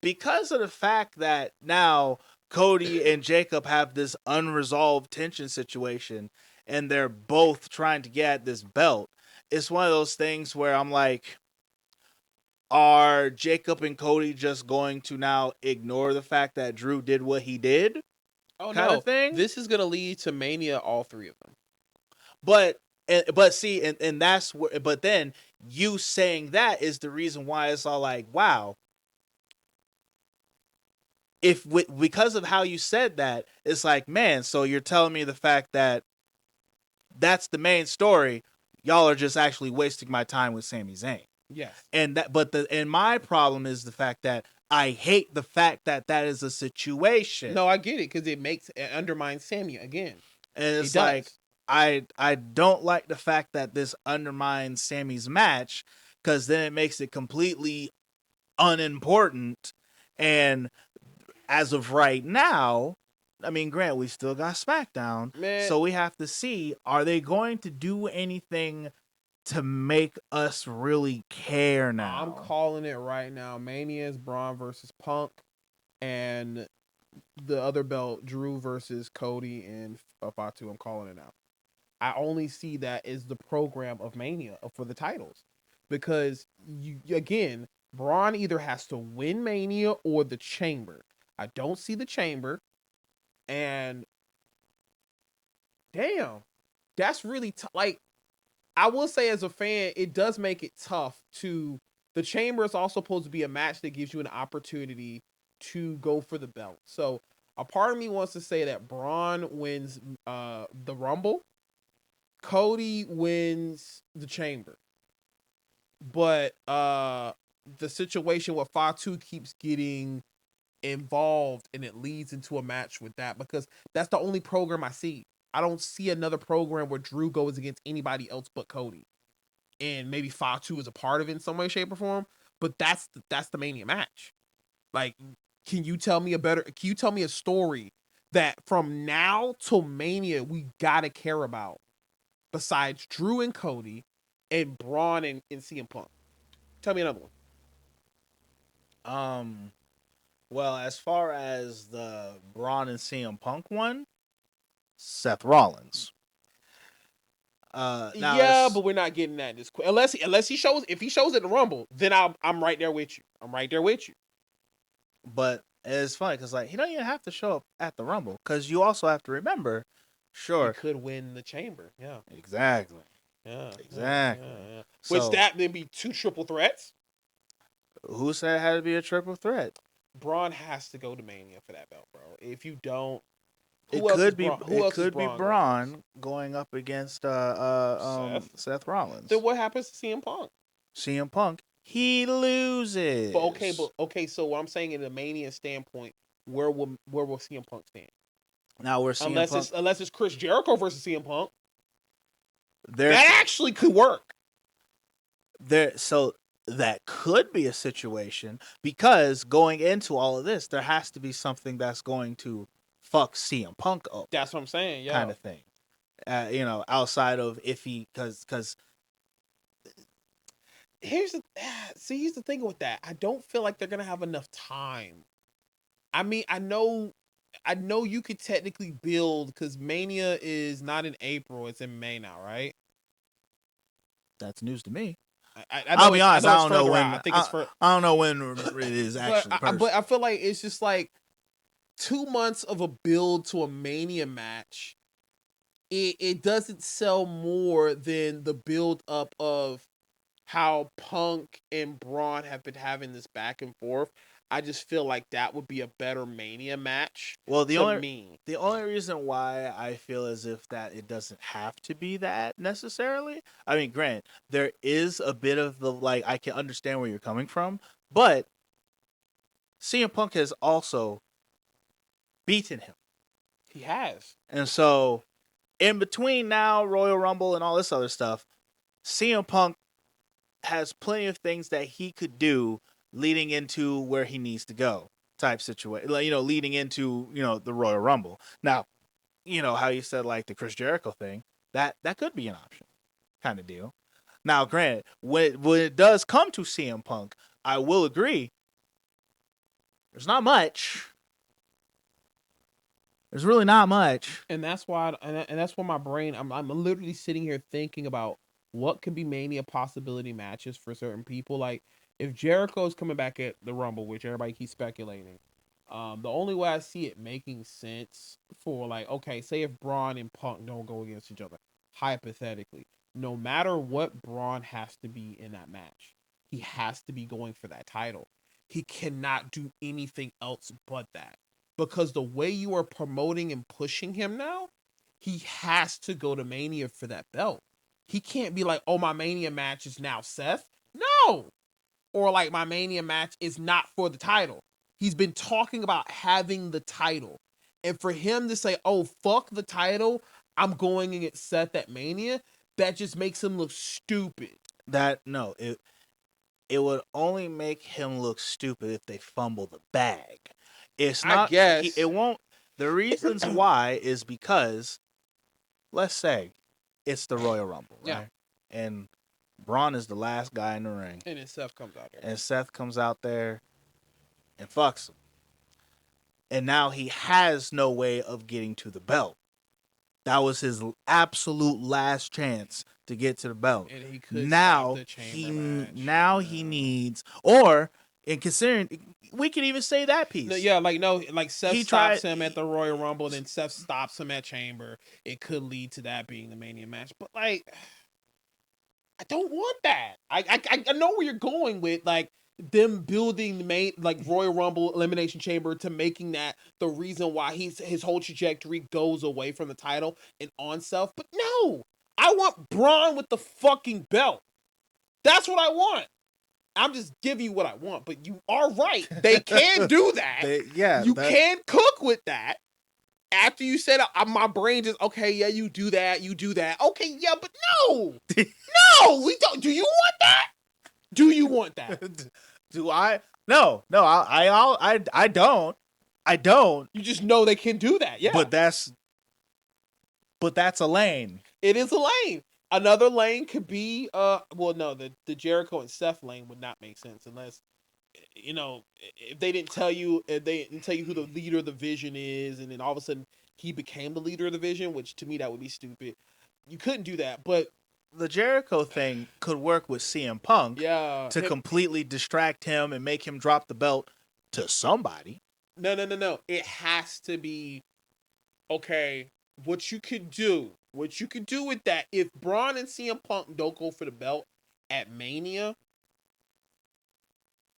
Because of the fact that now Cody and Jacob have this unresolved tension situation and they're both trying to get at this belt, it's one of those things where I'm like, are Jacob and Cody just going to now ignore the fact that Drew did what he did? Oh kind no, of thing. this is gonna lead to Mania, all three of them. But see, and that's where. But then you saying that is the reason why it's all like, wow. Because of how you said that, it's like, man. So you're telling me the fact that that's the main story. Y'all are just actually wasting my time with Sami Zayn. Yes. And my problem is the fact that I hate the fact that that is a situation. No, I get it because it undermines Sammy again. And it's like I don't like the fact that this undermines Sammy's match because then it makes it completely unimportant. And as of right now, I mean, Grant, we still got SmackDown, so we have to see, are they going to do anything to make us really care now? I'm calling it right now. Mania is Braun versus Punk, and the other belt, Drew versus Cody and Fatu. I'm calling it out. I only see that as the program of Mania for the titles, because again, Braun either has to win Mania or the Chamber. I don't see the Chamber, and damn, that's really like. I will say as a fan, it does make it tough to. The Chamber is also supposed to be a match that gives you an opportunity to go for the belt. So a part of me wants to say that Braun wins the Rumble, Cody wins the Chamber, but the situation where Fatu keeps getting involved and it leads into a match with that, because that's the only program I see. I don't see another program where Drew goes against anybody else but Cody, and maybe Fatu is a part of it in some way, shape, or form. But that's the Mania match. Like, can you tell me a story that from now till Mania we gotta care about besides Drew and Cody and Braun and CM Punk? Tell me another one. Well, as far as the Braun and CM Punk one, Seth Rollins. But we're not getting that this quick. Unless he shows, if he shows at the Rumble, then I'm right there with you. I'm right there with you. But it's funny because he don't even have to show up at the Rumble, because you also have to remember, sure, he could win the Chamber. Yeah, exactly. Yeah, exactly. Yeah. So, which that then be 2 triple threats. Who said it had to be a triple threat? Braun has to go to Mania for that belt, bro. If you don't, Who else is Braun? It could be Braun going up against Seth Rollins. Then what happens to CM Punk? CM Punk, he loses. But okay. So what I'm saying in the Mania standpoint, where will CM Punk stand? Now we're seeing unless it's Chris Jericho versus CM Punk. That actually could work. So that could be a situation, because going into all of this, there has to be something that's going to fuck CM Punk up. That's what I'm saying. Yeah, kind of thing. Outside of if he, because here's the thing with that. I don't feel like they're gonna have enough time. I mean, I know you could technically build, because Mania is not in April; it's in May now, right? That's news to me. I'll be honest. I don't know when. I think I don't know when it is actually. But I feel like it's just like 2 months of a build to a Mania match. It doesn't sell more than the build up of how Punk and Braun have been having this back and forth. I just feel like that would be a better Mania match. Well, the only reason why I feel as if that it doesn't have to be that necessarily. I mean, granted, there is a bit of the, like, I can understand where you're coming from, but CM Punk has also beaten him. He has. And so, in between now, Royal Rumble and all this other stuff, CM Punk has plenty of things that he could do leading into where he needs to go type situation. Like, leading into, the Royal Rumble. Now, how you said, like, the Chris Jericho thing, that could be an option kind of deal. Now, granted, when it does come to CM Punk, I will agree, there's not much. There's really not much. And that's why, and that's why my brain, I'm literally sitting here thinking about what could be Mania possibility matches for certain people. Like, if Jericho's coming back at the Rumble, which everybody keeps speculating, the only way I see it making sense for, like, okay, say if Braun and Punk don't go against each other, hypothetically, no matter what Braun has to be in that match, he has to be going for that title. He cannot do anything else but that. Because the way you are promoting and pushing him now, he has to go to Mania for that belt. He can't be like, oh, my Mania match is now Seth. No. Or like, my Mania match is not for the title. He's been talking about having the title. And for him to say, oh, fuck the title, I'm going against Seth at Mania, that just makes him look stupid. It would only make him look stupid if they fumble the bag. It's not. I guess it won't. The reasons why is because, let's say, it's the Royal Rumble, right? Yeah. And Braun is the last guy in the ring. And then Seth comes out there. And Seth comes out there and fucks him. And now he has no way of getting to the belt. That was his absolute last chance to get to the belt. And he could now he needs, or in considering, we can even say that piece. Like Seth stops him at the Royal Rumble, then Seth stops him at Chamber. It could lead to that being the Mania match, but like, I don't want that. I know where you're going with, like, them building the main, like, Royal Rumble Elimination Chamber to making that the reason why his whole trajectory goes away from the title and on Seth. But no, I want Braun with the fucking belt. That's what I want. I'm just giving you what I want, but you are right. They can do that. You can cook with that. After you said it, my brain just, okay, yeah, you do that. Okay, yeah, but no. No, we don't. Do you want that? Do you want that? Do I? No, I don't. I don't. You just know they can do that, yeah. But that's a lane. It is a lane. Another lane could be, the Jericho and Seth lane would not make sense unless, if they didn't tell you, who the leader of the Vision is, and then all of a sudden he became the leader of the Vision, which to me that would be stupid. You couldn't do that, but the Jericho thing could work with CM Punk, to completely distract him and make him drop the belt to somebody. No. It has to be, okay, what you could do with that, if Braun and CM Punk don't go for the belt at Mania,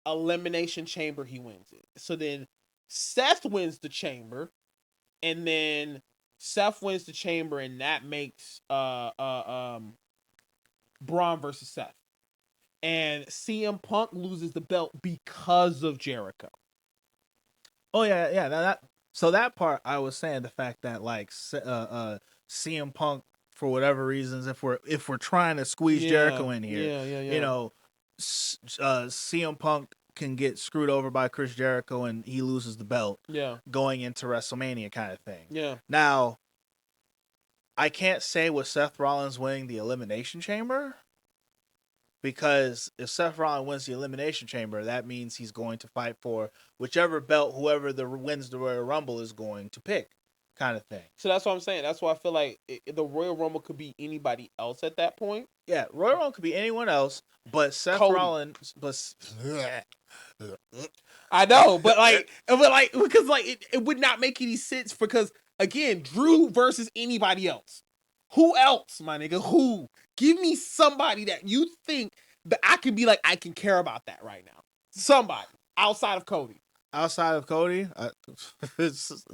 Elimination Chamber, he wins it. So then Seth wins the Chamber, and then Seth wins the chamber, and that makes Braun versus Seth. And CM Punk loses the belt because of Jericho. Oh yeah. So that part I was saying, the fact that like CM Punk, for whatever reasons, if we're trying to squeeze Jericho in here, you know, CM Punk can get screwed over by Chris Jericho and he loses the belt. Yeah. Going into WrestleMania kind of thing. Yeah. Now, I can't say with Seth Rollins winning the Elimination Chamber, because if Seth Rollins wins the Elimination Chamber, that means he's going to fight for whichever belt whoever wins the Royal Rumble is going to pick, kind of thing. So that's what I'm saying. That's why I feel like the Royal Rumble could be anybody else at that point. Yeah, Royal Rumble could be anyone else, but Seth Cody. Rollins. I know, but because it would not make any sense, because again, Drew versus anybody else. Who else, my nigga? Who? Give me somebody that you think that I can be like, I can care about that right now. Somebody outside of Cody. Outside of Cody,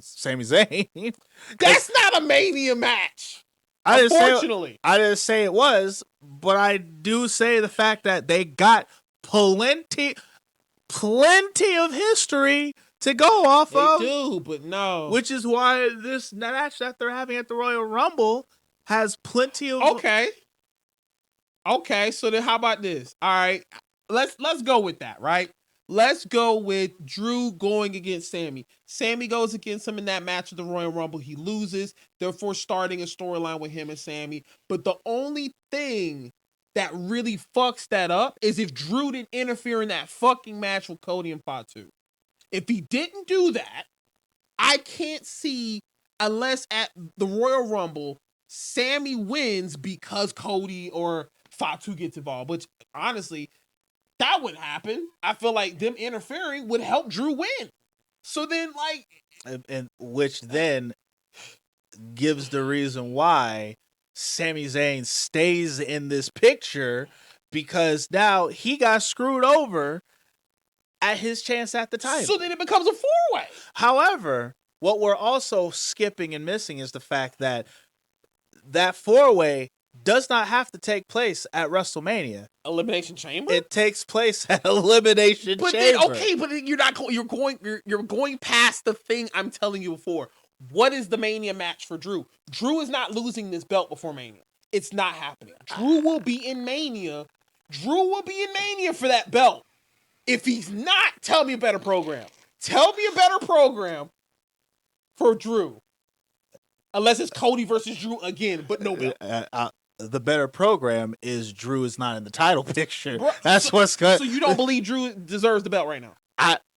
Sami Zayn. That's not a Mania match. I Unfortunately, I didn't say it was, but I do say the fact that they got plenty of history to go off of. They do, but no. Which is why this match that they're having at the Royal Rumble has plenty of. Okay, so then how about this? All right, let's go with that, right? Let's go with Drew going against Sammy. Sammy goes against him in that match of the Royal Rumble. He loses, therefore starting a storyline with him and Sammy. But the only thing that really fucks that up is if Drew didn't interfere in that fucking match with Cody and Fatu. If he didn't do that, I can't see, unless at the Royal Rumble, Sammy wins because Cody or Fatu gets involved, which honestly, that would happen. I feel like them interfering would help Drew win. So then, and which then gives the reason why Sami Zayn stays in this picture, because now he got screwed over at his chance at the title. So then it becomes a four-way. However, what we're also skipping and missing is the fact that that four-way does not have to take place at WrestleMania. Elimination Chamber? It takes place at Elimination Chamber. Then, but you're going past the thing I'm telling you before. What is the Mania match for Drew? Drew is not losing this belt before Mania. It's not happening. Drew will be in Mania. Drew will be in Mania for that belt. If he's not, tell me a better program. Tell me a better program for Drew. Unless it's Cody versus Drew again, but no belt. The better program is Drew is not in the title picture. That's what's good. So you don't believe Drew deserves the belt right now?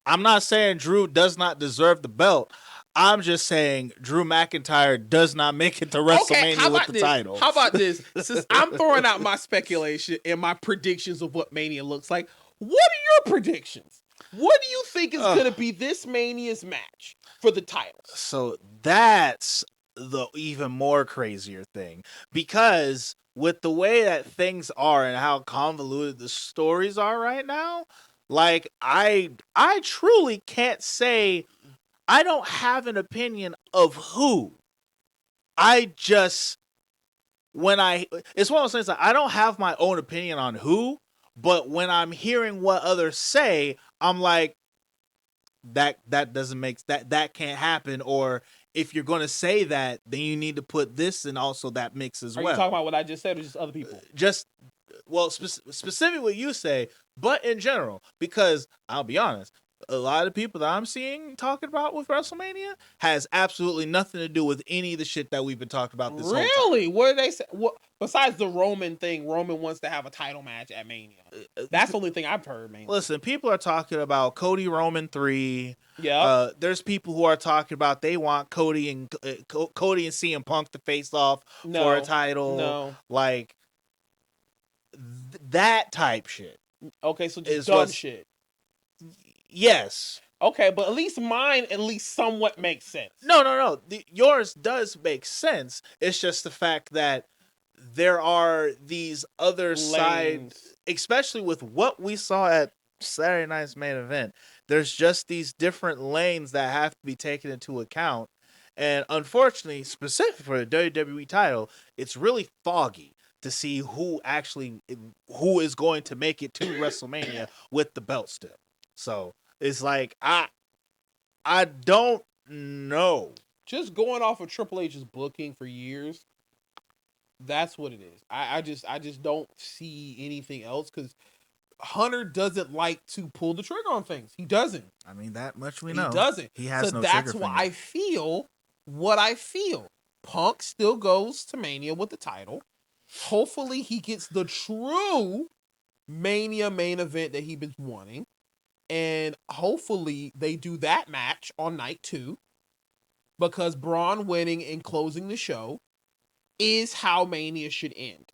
I'm not saying Drew does not deserve the belt. I'm just saying Drew McIntyre does not make it to WrestleMania with the title. How about this? Since I'm throwing out my speculation and my predictions of what Mania looks like, what are your predictions? What do you think is going to be this Mania's match for the titles? So that's the even more crazier thing, because with the way that things are and how convoluted the stories are right now, like I truly can't say. I don't have an opinion of who. It's one of those things that I don't have my own opinion on who, but when I'm hearing what others say, I'm like, that doesn't make that can't happen. Or if you're going to say that, then you need to put this and also that mix as well. Are you talking about what I just said, or just other people? Specifically what you say, but in general, because I'll be honest, a lot of people that I'm seeing talking about with WrestleMania has absolutely nothing to do with any of the shit that we've been talking about this whole time. Really? What did they say? Besides the Roman thing, Roman wants to have a title match at Mania. That's the only thing I've heard, man. Listen, people are talking about Cody Roman 3. Yeah. There's people who are talking about they want Cody and CM Punk to face off for a title. No. Like that type shit. Okay, so just dumb shit. Yes. Okay, but at least mine somewhat makes sense. No. Yours does make sense. It's just the fact that there are these other sides, especially with what we saw at Saturday night's main event. There's just these different lanes that have to be taken into account. And unfortunately, specifically for the WWE title, it's really foggy to see who is going to make it to WrestleMania with the belt still. So it's like I don't know. Just going off of Triple H's booking for years, that's what it is. I just don't see anything else because Hunter doesn't like to pull the trigger on things. He doesn't. I mean, that much we know. He doesn't. He has so no that's trigger why finger. I feel what I feel. Punk still goes to Mania with the title. Hopefully he gets the true Mania main event that he's been wanting. And hopefully they do that match on night 2. Because Braun winning and closing the show is how Mania should end.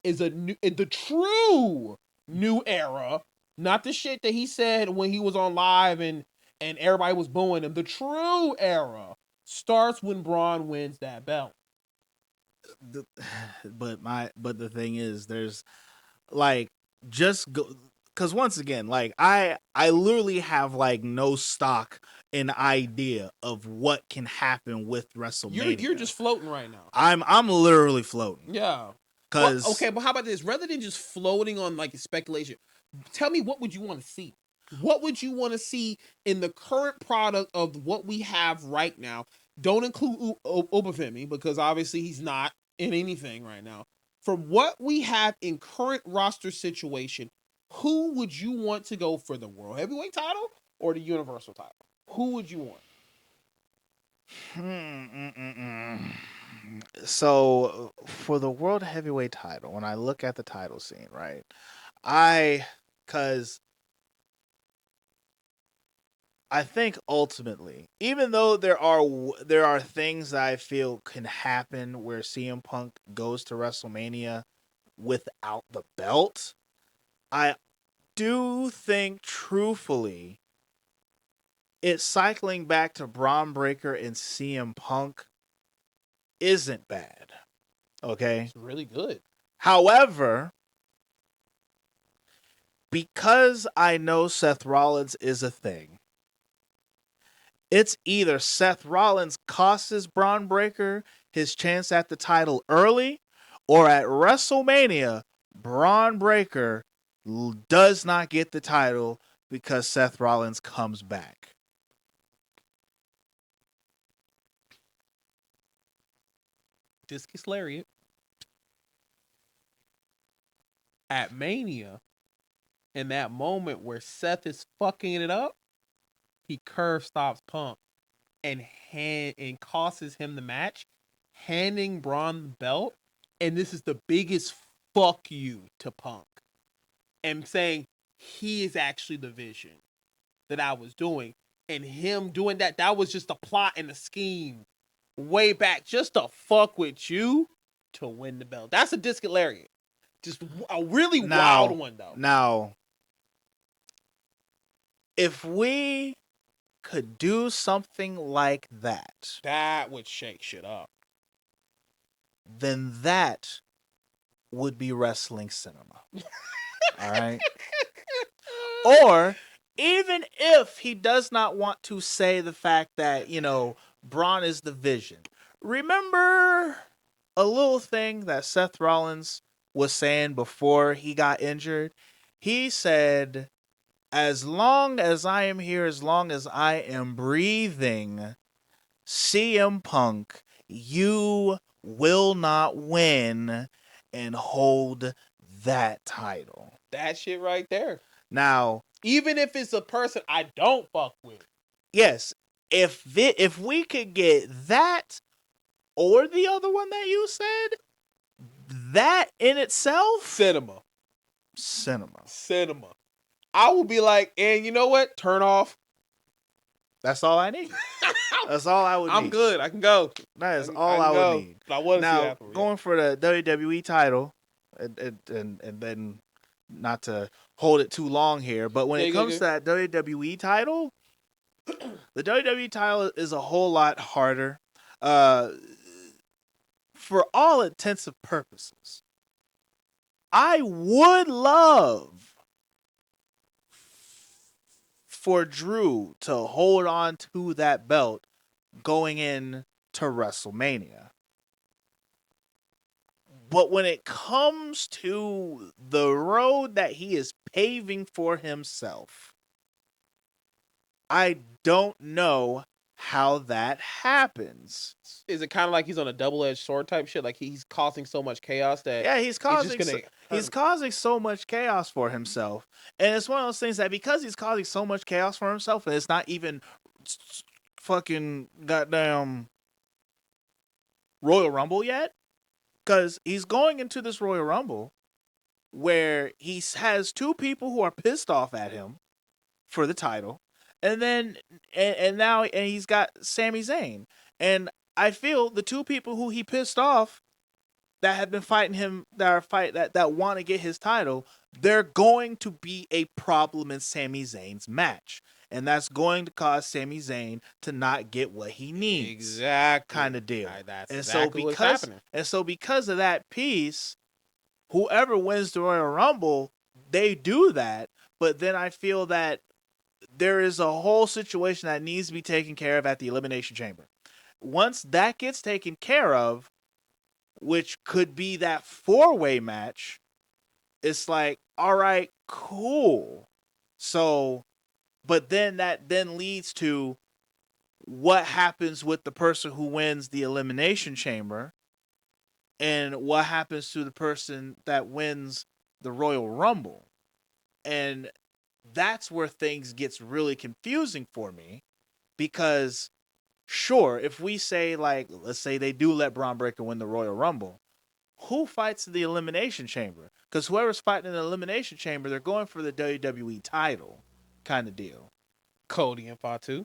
Is the true new era, not the shit that he said when he was on live and everybody was booing him. The true era starts when Braun wins that belt. But the thing is, there's like just go because once again, like I literally have like no stock in idea of what can happen with WrestleMania. You're just floating right now. I'm literally floating. Yeah. Cause okay, but how about this? Rather than just floating on like speculation, tell me what would you want to see? What would you want to see in the current product of what we have right now? Don't include Obafemi because obviously he's not in anything right now. From what we have in current roster situation, who would you want to go for the World Heavyweight title or the Universal title? Who would you want? So for the World Heavyweight title, when I look at the title scene, right, because I think ultimately, even though there are things that I feel can happen where CM Punk goes to WrestleMania without the belt, I do think truthfully it's cycling back to Braun Breaker and CM Punk isn't bad. Okay? It's really good. However, because I know Seth Rollins is a thing, it's either Seth Rollins costs Braun Breaker his chance at the title early, or at WrestleMania, Braun Breaker does not get the title because Seth Rollins comes back. Discus Lariat. At Mania, in that moment where Seth is fucking it up, he curve stops Punk and causes him the match, handing Braun the belt, and this is the biggest fuck you to Punk. And saying he is actually the vision that I was doing. And him doing that was just a plot and a scheme way back just to fuck with you to win the belt. That's a Discus Lariat. Just a really wild one, though. Now, if we could do something like that, that would shake shit up. Then that would be wrestling cinema. All right? Or even if he does not want to say the fact that, Braun is the vision. Remember a little thing that Seth Rollins was saying before he got injured? He said, as long as I am here, as long as I am breathing, CM Punk, you will not win and hold that title. That shit right there. Now, even if it's a person I don't fuck with. Yes, if we could get that or the other one that you said, that in itself, cinema. I will be like, and you know what? Turn off. That's all I need. That's all I would need. I'm good. I can go. That is all I would need. But I want to see now going for the WWE title, and then not to hold it too long here, but when it comes to that WWE title, the WWE title is a whole lot harder. For all intents and purposes, I would love for Drew to hold on to that belt going in to WrestleMania. But when it comes to the road that he is paving for himself, I don't know how that happens. Is it kind of like he's on a double-edged sword type shit? Like he's causing so much chaos that Yeah, he's causing just gonna he's causing so much chaos for himself. And it's one of those things that because he's causing so much chaos for himself and it's not even fucking goddamn Royal Rumble yet, because he's going into this Royal Rumble where he has two people who are pissed off at him for the title, and then now he's got Sami Zayn, and I feel the two people who he pissed off that have been fighting him, that want to get his title, they're going to be a problem in Sami Zayn's match. And that's going to cause Sami Zayn to not get what he needs. exactly Kind of deal. That's And exactly what's happening. so because of that piece, whoever wins the Royal Rumble, they do that. But then I feel that there is a whole situation that needs to be taken care of at the Elimination Chamber. Once that gets taken care of, which could be that 4-way match, it's like, all right, cool. So, but then that then leads to what happens with the person who wins the Elimination Chamber and what happens to the person that wins the Royal Rumble. And that's where things gets really confusing for me, because sure, if we say, like, let's say they do let Braun Breaker win the Royal Rumble, who fights the Elimination Chamber? Because whoever's fighting in the Elimination Chamber, they're going for the WWE title kind of deal. Cody and Fatu.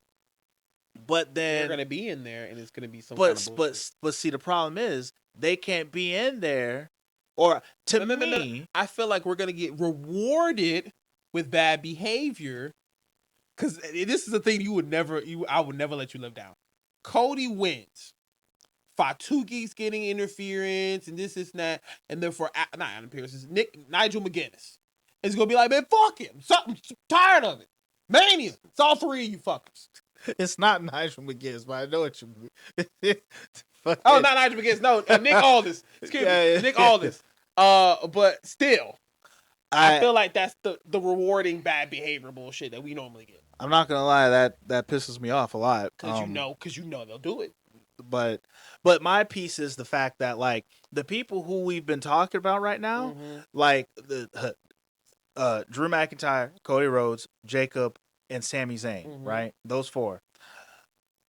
But then They're gonna be in there, and it's gonna be some kind of bullshit. but see, the problem is they can't be in there, or to me, I feel like we're gonna get rewarded with bad behavior, because this is a thing I would never let you live down. Cody wins. Fatuki's getting interference and this and that, and then for not Adam Pearce, it's Nigel McGuinness. It's gonna be like, man, fuck him. I'm tired of it. Mania. It's all three of you fuckers. It's not Nigel McGuinness, but I know what you mean. Oh, not Nigel McGuinness. No, Nick Aldis. Excuse me, Nick Aldis. But still, I feel like that's the rewarding bad behavior bullshit that we normally get. I'm not gonna lie, that pisses me off a lot. Because you know they'll do it. But my piece is the fact that, like, the people who we've been talking about right now, like the Drew McIntyre, Cody Rhodes, Jacob, and Sami Zayn, right? Those four.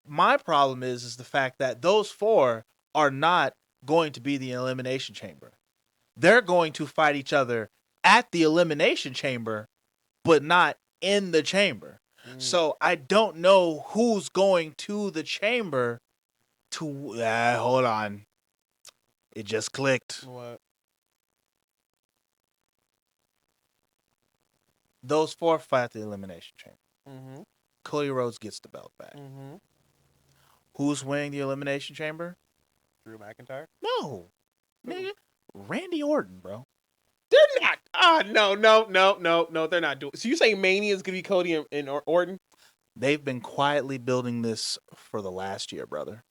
My problem is the fact that those four are not going to be the Elimination Chamber. They're going to fight each other at the Elimination Chamber, but not in the chamber. So I don't know who's going to the chamber to... hold on. It just clicked. What? Those four fight the Elimination Chamber. Cody Rhodes gets the belt back. Who's winning the Elimination Chamber? Drew McIntyre? No. Nigga. Randy Orton, bro. They're not. No, they're not doing. So you saying Mania is going to be Cody and Orton? They've been quietly building this for the last year, brother.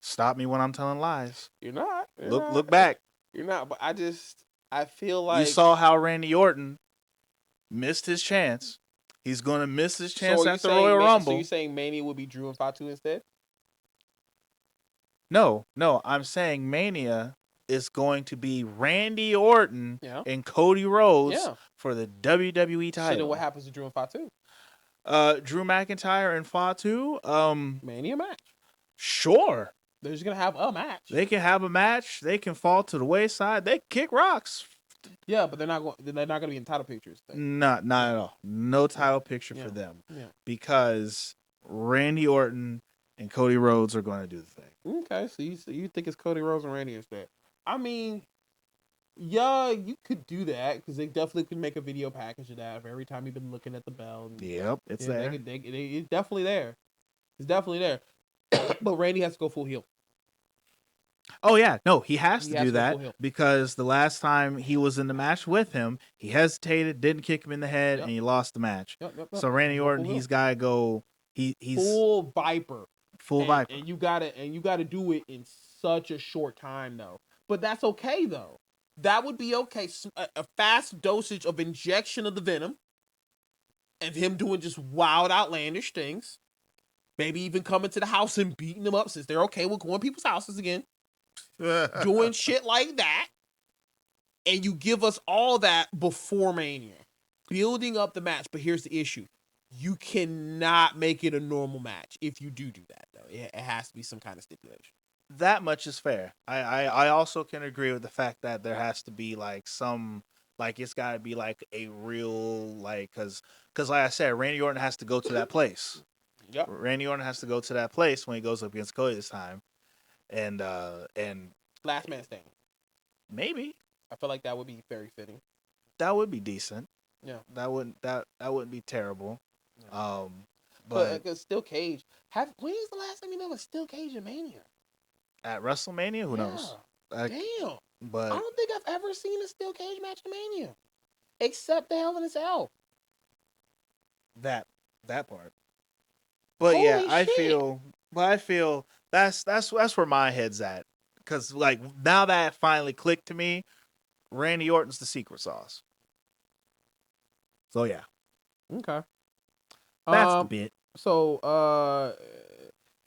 Stop me when I'm telling lies. You're not. Look back. You're not, but I feel like... You saw how Randy Orton missed his chance. He's going to miss his chance at the Royal Rumble. So you're saying Mania would be Drew and Fatu instead? No. I'm saying Mania is going to be Randy Orton and Cody Rhodes for the WWE title. So then what happens to Drew and Fatu? Drew McIntyre and Fatu. Mania match. Sure. They're just going to have a match. They can have a match. They can fall to the wayside. They kick rocks. Yeah, but they're not going to be in title pictures. Not at all. No title picture for them. Yeah. Because Randy Orton and Cody Rhodes are going to do the thing. Okay, so you think it's Cody Rhodes and Randy instead? I mean, yeah, you could do that because they definitely could make a video package of that for every time you've been looking at the bell. Yep, it's there. It's definitely there. It's definitely there. But Randy has to go full heel. Oh, yeah. No, he has to do that because the last time he was in the match with him, he hesitated, didn't kick him in the head, and he lost the match. Yep. So Randy Orton, he's got to go He's full Viper. full Viper. And you gotta do it in such a short time though. But that's okay though. That would be okay. A fast dosage of injection of the venom, and him doing just wild, outlandish things. Maybe even coming to the house and beating them up since they're okay with going to people's houses again. Doing shit like that. And you give us all that before Mania. Building up the match. But here's the issue. You cannot make it a normal match if you do that, though. It has to be some kind of stipulation. That much is fair. I also can agree with the fact that there has to be like some, like it's got to be like a real, like, because like I said, Randy Orton has to go to that place. Yep. Randy Orton has to go to that place when he goes up against Cody this time. And last man standing. Maybe. I feel like that would be very fitting. That would be decent. Yeah. That wouldn't be terrible. Yeah. But Steel Cage. When is the last time you know a Steel Cage in Mania? At WrestleMania, who knows? Damn. But I don't think I've ever seen a Steel Cage match in Mania, except the Hell in a Cell. That part. But Holy yeah, shit. I feel that's where my head's at. Cause like now that it finally clicked to me, Randy Orton's the secret sauce. So yeah. Okay. That's the bit. So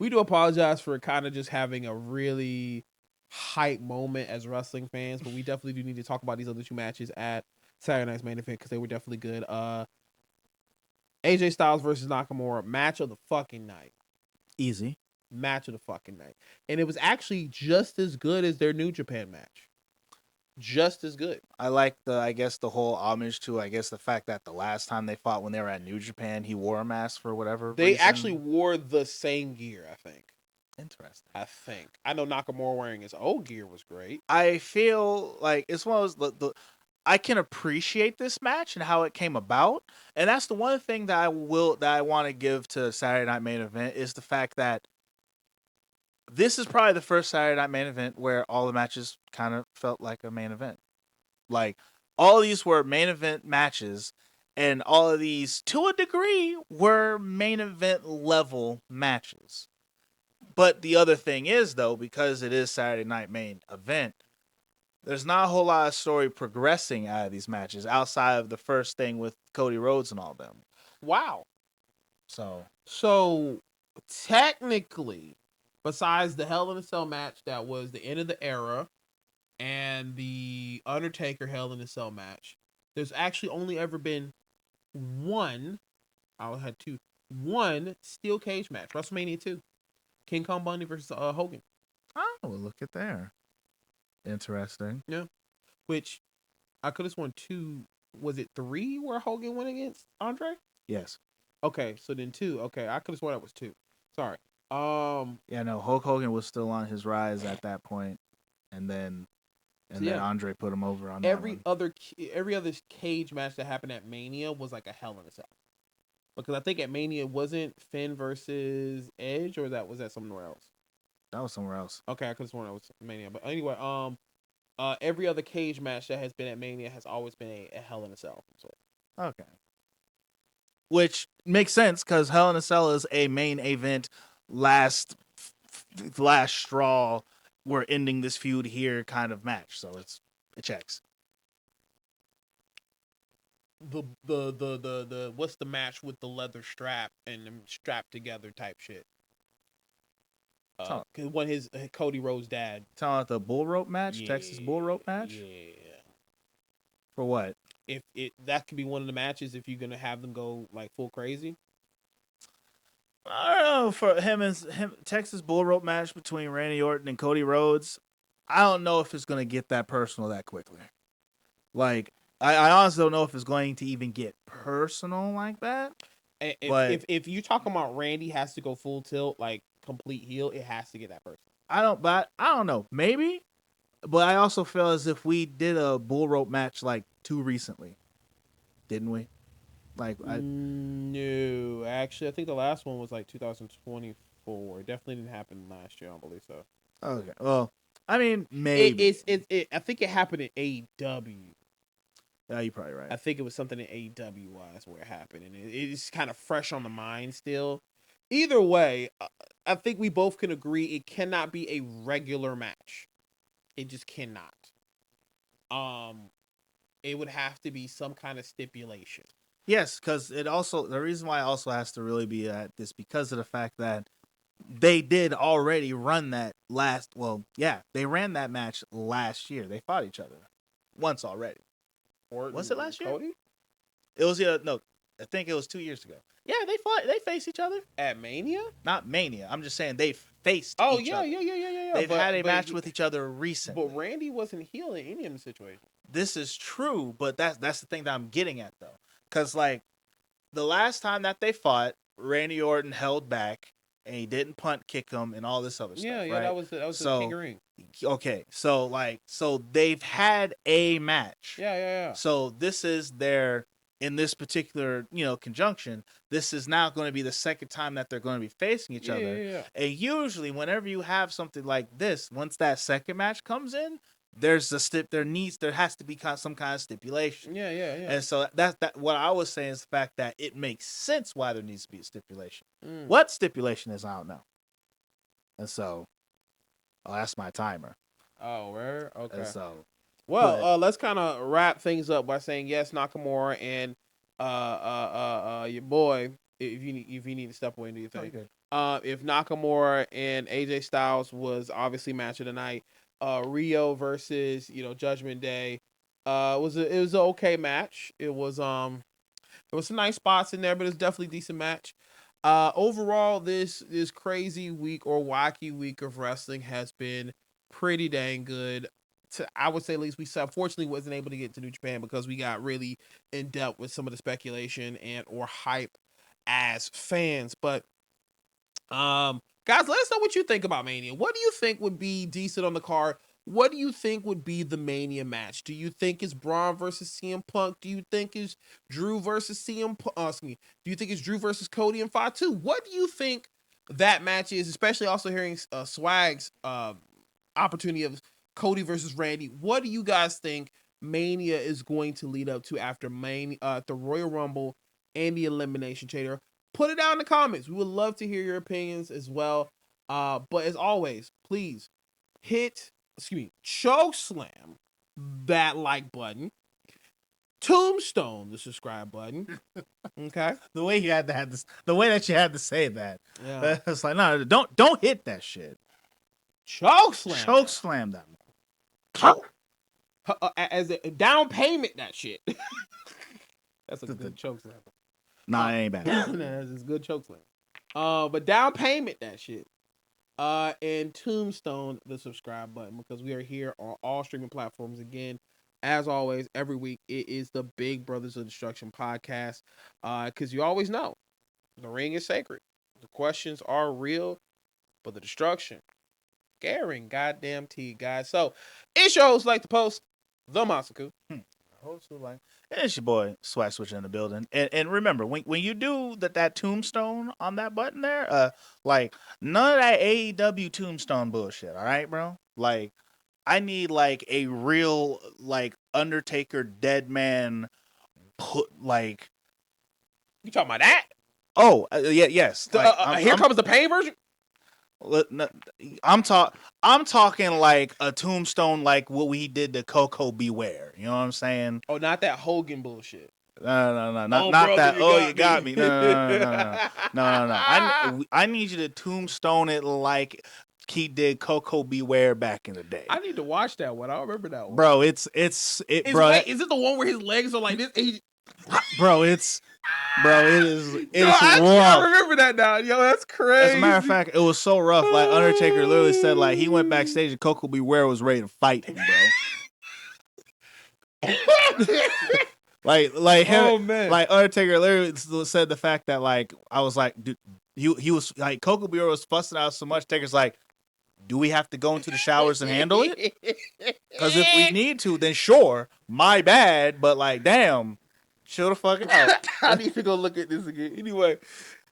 we do apologize for kind of just having a really hype moment as wrestling fans, but we definitely do need to talk about these other two matches at Saturday Night's main event because they were definitely good. AJ Styles versus Nakamura, match of the fucking night. Easy. Match of the fucking night. And it was actually just as good as their New Japan match. Just as good. I like the whole homage to the fact that the last time they fought when they were at New Japan, he wore a mask for whatever They reason. actually wore the same gear, I think. Interesting. I know Nakamura wearing his old gear was great. I feel like it's one of those I can appreciate this match and how it came about, and that's the one thing that I want to give to Saturday Night Main Event is the fact that this is probably the first Saturday Night Main Event where all the matches kind of felt like a main event. Like all of these were main event matches, and all of these, to a degree, were main event level matches. But the other thing is, though, because it is Saturday Night Main Event, there's not a whole lot of story progressing out of these matches outside of the first thing with Cody Rhodes and all them. Wow. So technically, besides the Hell in a Cell match that was the end of the era and the Undertaker Hell in a Cell match, there's actually only ever been one steel cage match, WrestleMania 2. King Kong Bundy versus Hogan. Oh, look at there. Interesting. Yeah. Which I could have sworn 2. Was it 3 where Hogan went against Andre? Yes. Okay, so then 2. Okay, I could have sworn that was 2. Sorry. Yeah, no, Hulk Hogan was still on his rise at that point, and then Andre put him over on every other cage match that happened at Mania was like a Hell in a Cell. Because I think at Mania wasn't Finn versus Edge, or was that somewhere else? That was somewhere else. Okay, I could have sworn that was Mania. But anyway, every other cage match that has been at Mania has always been a Hell in a Cell. So. Okay. Which makes sense because Hell in a Cell is a main event, last straw. We're ending this feud here kind of match, so it checks. The what's the match with the leather strap and them strapped together type shit? When his Cody Rhodes' dad. Talking about the bull rope match, yeah, Texas bull rope match. Yeah. For what? If that could be one of the matches if you're gonna have them go like full crazy. I don't know, for him Texas bull rope match between Randy Orton and Cody Rhodes. I don't know if it's gonna get that personal that quickly. Like I honestly don't know if it's going to even get personal like that. If you're talking about Randy has to go full tilt, like complete heel, it has to get that personal. I don't know. Maybe. But I also feel as if we did a bull rope match like too recently. Didn't we? No. Actually, I think the last one was like 2024. It definitely didn't happen last year, I don't believe so. Okay. Well, I mean, maybe. I think it happened in AEW. Yeah, you're probably right. I think it was something in AEW wise where it happened, and it's kind of fresh on the mind still. Either way, I think we both can agree it cannot be a regular match. It just cannot. It would have to be some kind of stipulation. Yes, because the reason why it also has to really be at this because of the fact that they did already run that they ran that match last year. They fought each other once already. Was it last year? Cody? It was no, I think it was 2 years ago. Yeah, they faced each other at Mania. Not Mania. I'm just saying they faced. Oh each yeah, other. yeah. They've had a match with each other recently. But Randy wasn't healing any of the situation. This is true, but that's the thing that I'm getting at though, because like the last time that they fought, Randy Orton held back and he didn't punt kick him and all this other stuff. Yeah, right? that was the King of Ring. Okay, so they've had a match. Yeah. So this is in this particular, conjunction, this is now going to be the second time that they're going to be facing each other. Yeah. And usually whenever you have something like this, once that second match comes in, there has to be some kind of stipulation. Yeah. And so that what I was saying is the fact that it makes sense why there needs to be a stipulation. What stipulation is, I don't know. And so that's my timer. Oh, where? Okay. And so let's kind of wrap things up by saying yes, Nakamura and your boy, if you need to step away and do your thing. Okay. If Nakamura and AJ Styles was obviously match of the night, Rio versus Judgment Day, it was an okay match. It was some nice spots in there, but it's definitely a decent match. Overall, this crazy week or wacky week of wrestling has been pretty dang good. I would say at least we unfortunately wasn't able to get to New Japan because we got really in depth with some of the speculation and or hype as fans. But guys, let us know what you think about Mania. What do you think would be decent on the card? What do you think would be the Mania match? Do you think it's Braun versus CM Punk? Do you think it's Drew versus CM Punk? Do you think it's Drew versus Cody and 5-2? What do you think that match is? Especially also hearing Swag's opportunity of Cody versus Randy. What do you guys think Mania is going to lead up to after the Royal Rumble and the Elimination Chamber? Put it down in the comments. We would love to hear your opinions as well. But as always, please choke slam that like button, tombstone the subscribe button. Okay. The way that you had to say that. Yeah. It's like, no, don't hit that shit. Choke slam that. As a down payment, that shit. That's a good choke slam. Nah, it ain't bad. That's a good choke slam. But down payment, that shit. And tombstone the subscribe button because we are here on all streaming platforms again. As always, every week it is the Big Brothers of Destruction podcast. Because you always know the ring is sacred. The questions are real, but the destruction, scaring goddamn tea, guys. So it's your host, like to post the Masaku. And it's your boy Swag Switcher in the building. And remember, when you do that tombstone on that button there, like none of that AEW tombstone bullshit. All right, bro. Like I need like a real like Undertaker dead man put like. You talking about that? Oh yes. Here comes the pain version. I'm talking like a tombstone, like what we did to Coco Beware. You know what I'm saying? Oh, not that Hogan bullshit. No, not brother, that. You got me. No. I need you to tombstone it like he did Coco Beware back in the day. I need to watch that one. I don't remember that one, bro. Bro, is it the one where his legs are like this? Bro, it is rough. I remember that now. Yo, that's crazy. As a matter of fact, it was so rough. Like Undertaker literally said, like he went backstage and Coco Beware was ready to fight him, bro. like him, oh, man. Like Undertaker literally said the fact that like I was like, dude, he was like Coco Beware was fussing out so much. Taker's like, do we have to go into the showers and handle it? Because if we need to, then sure, my bad. But like, damn. Chill the fuck out. I need to go look at this again. Anyway,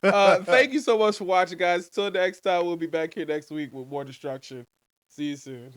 thank you so much for watching, guys. Till next time, we'll be back here next week with more destruction. See you soon.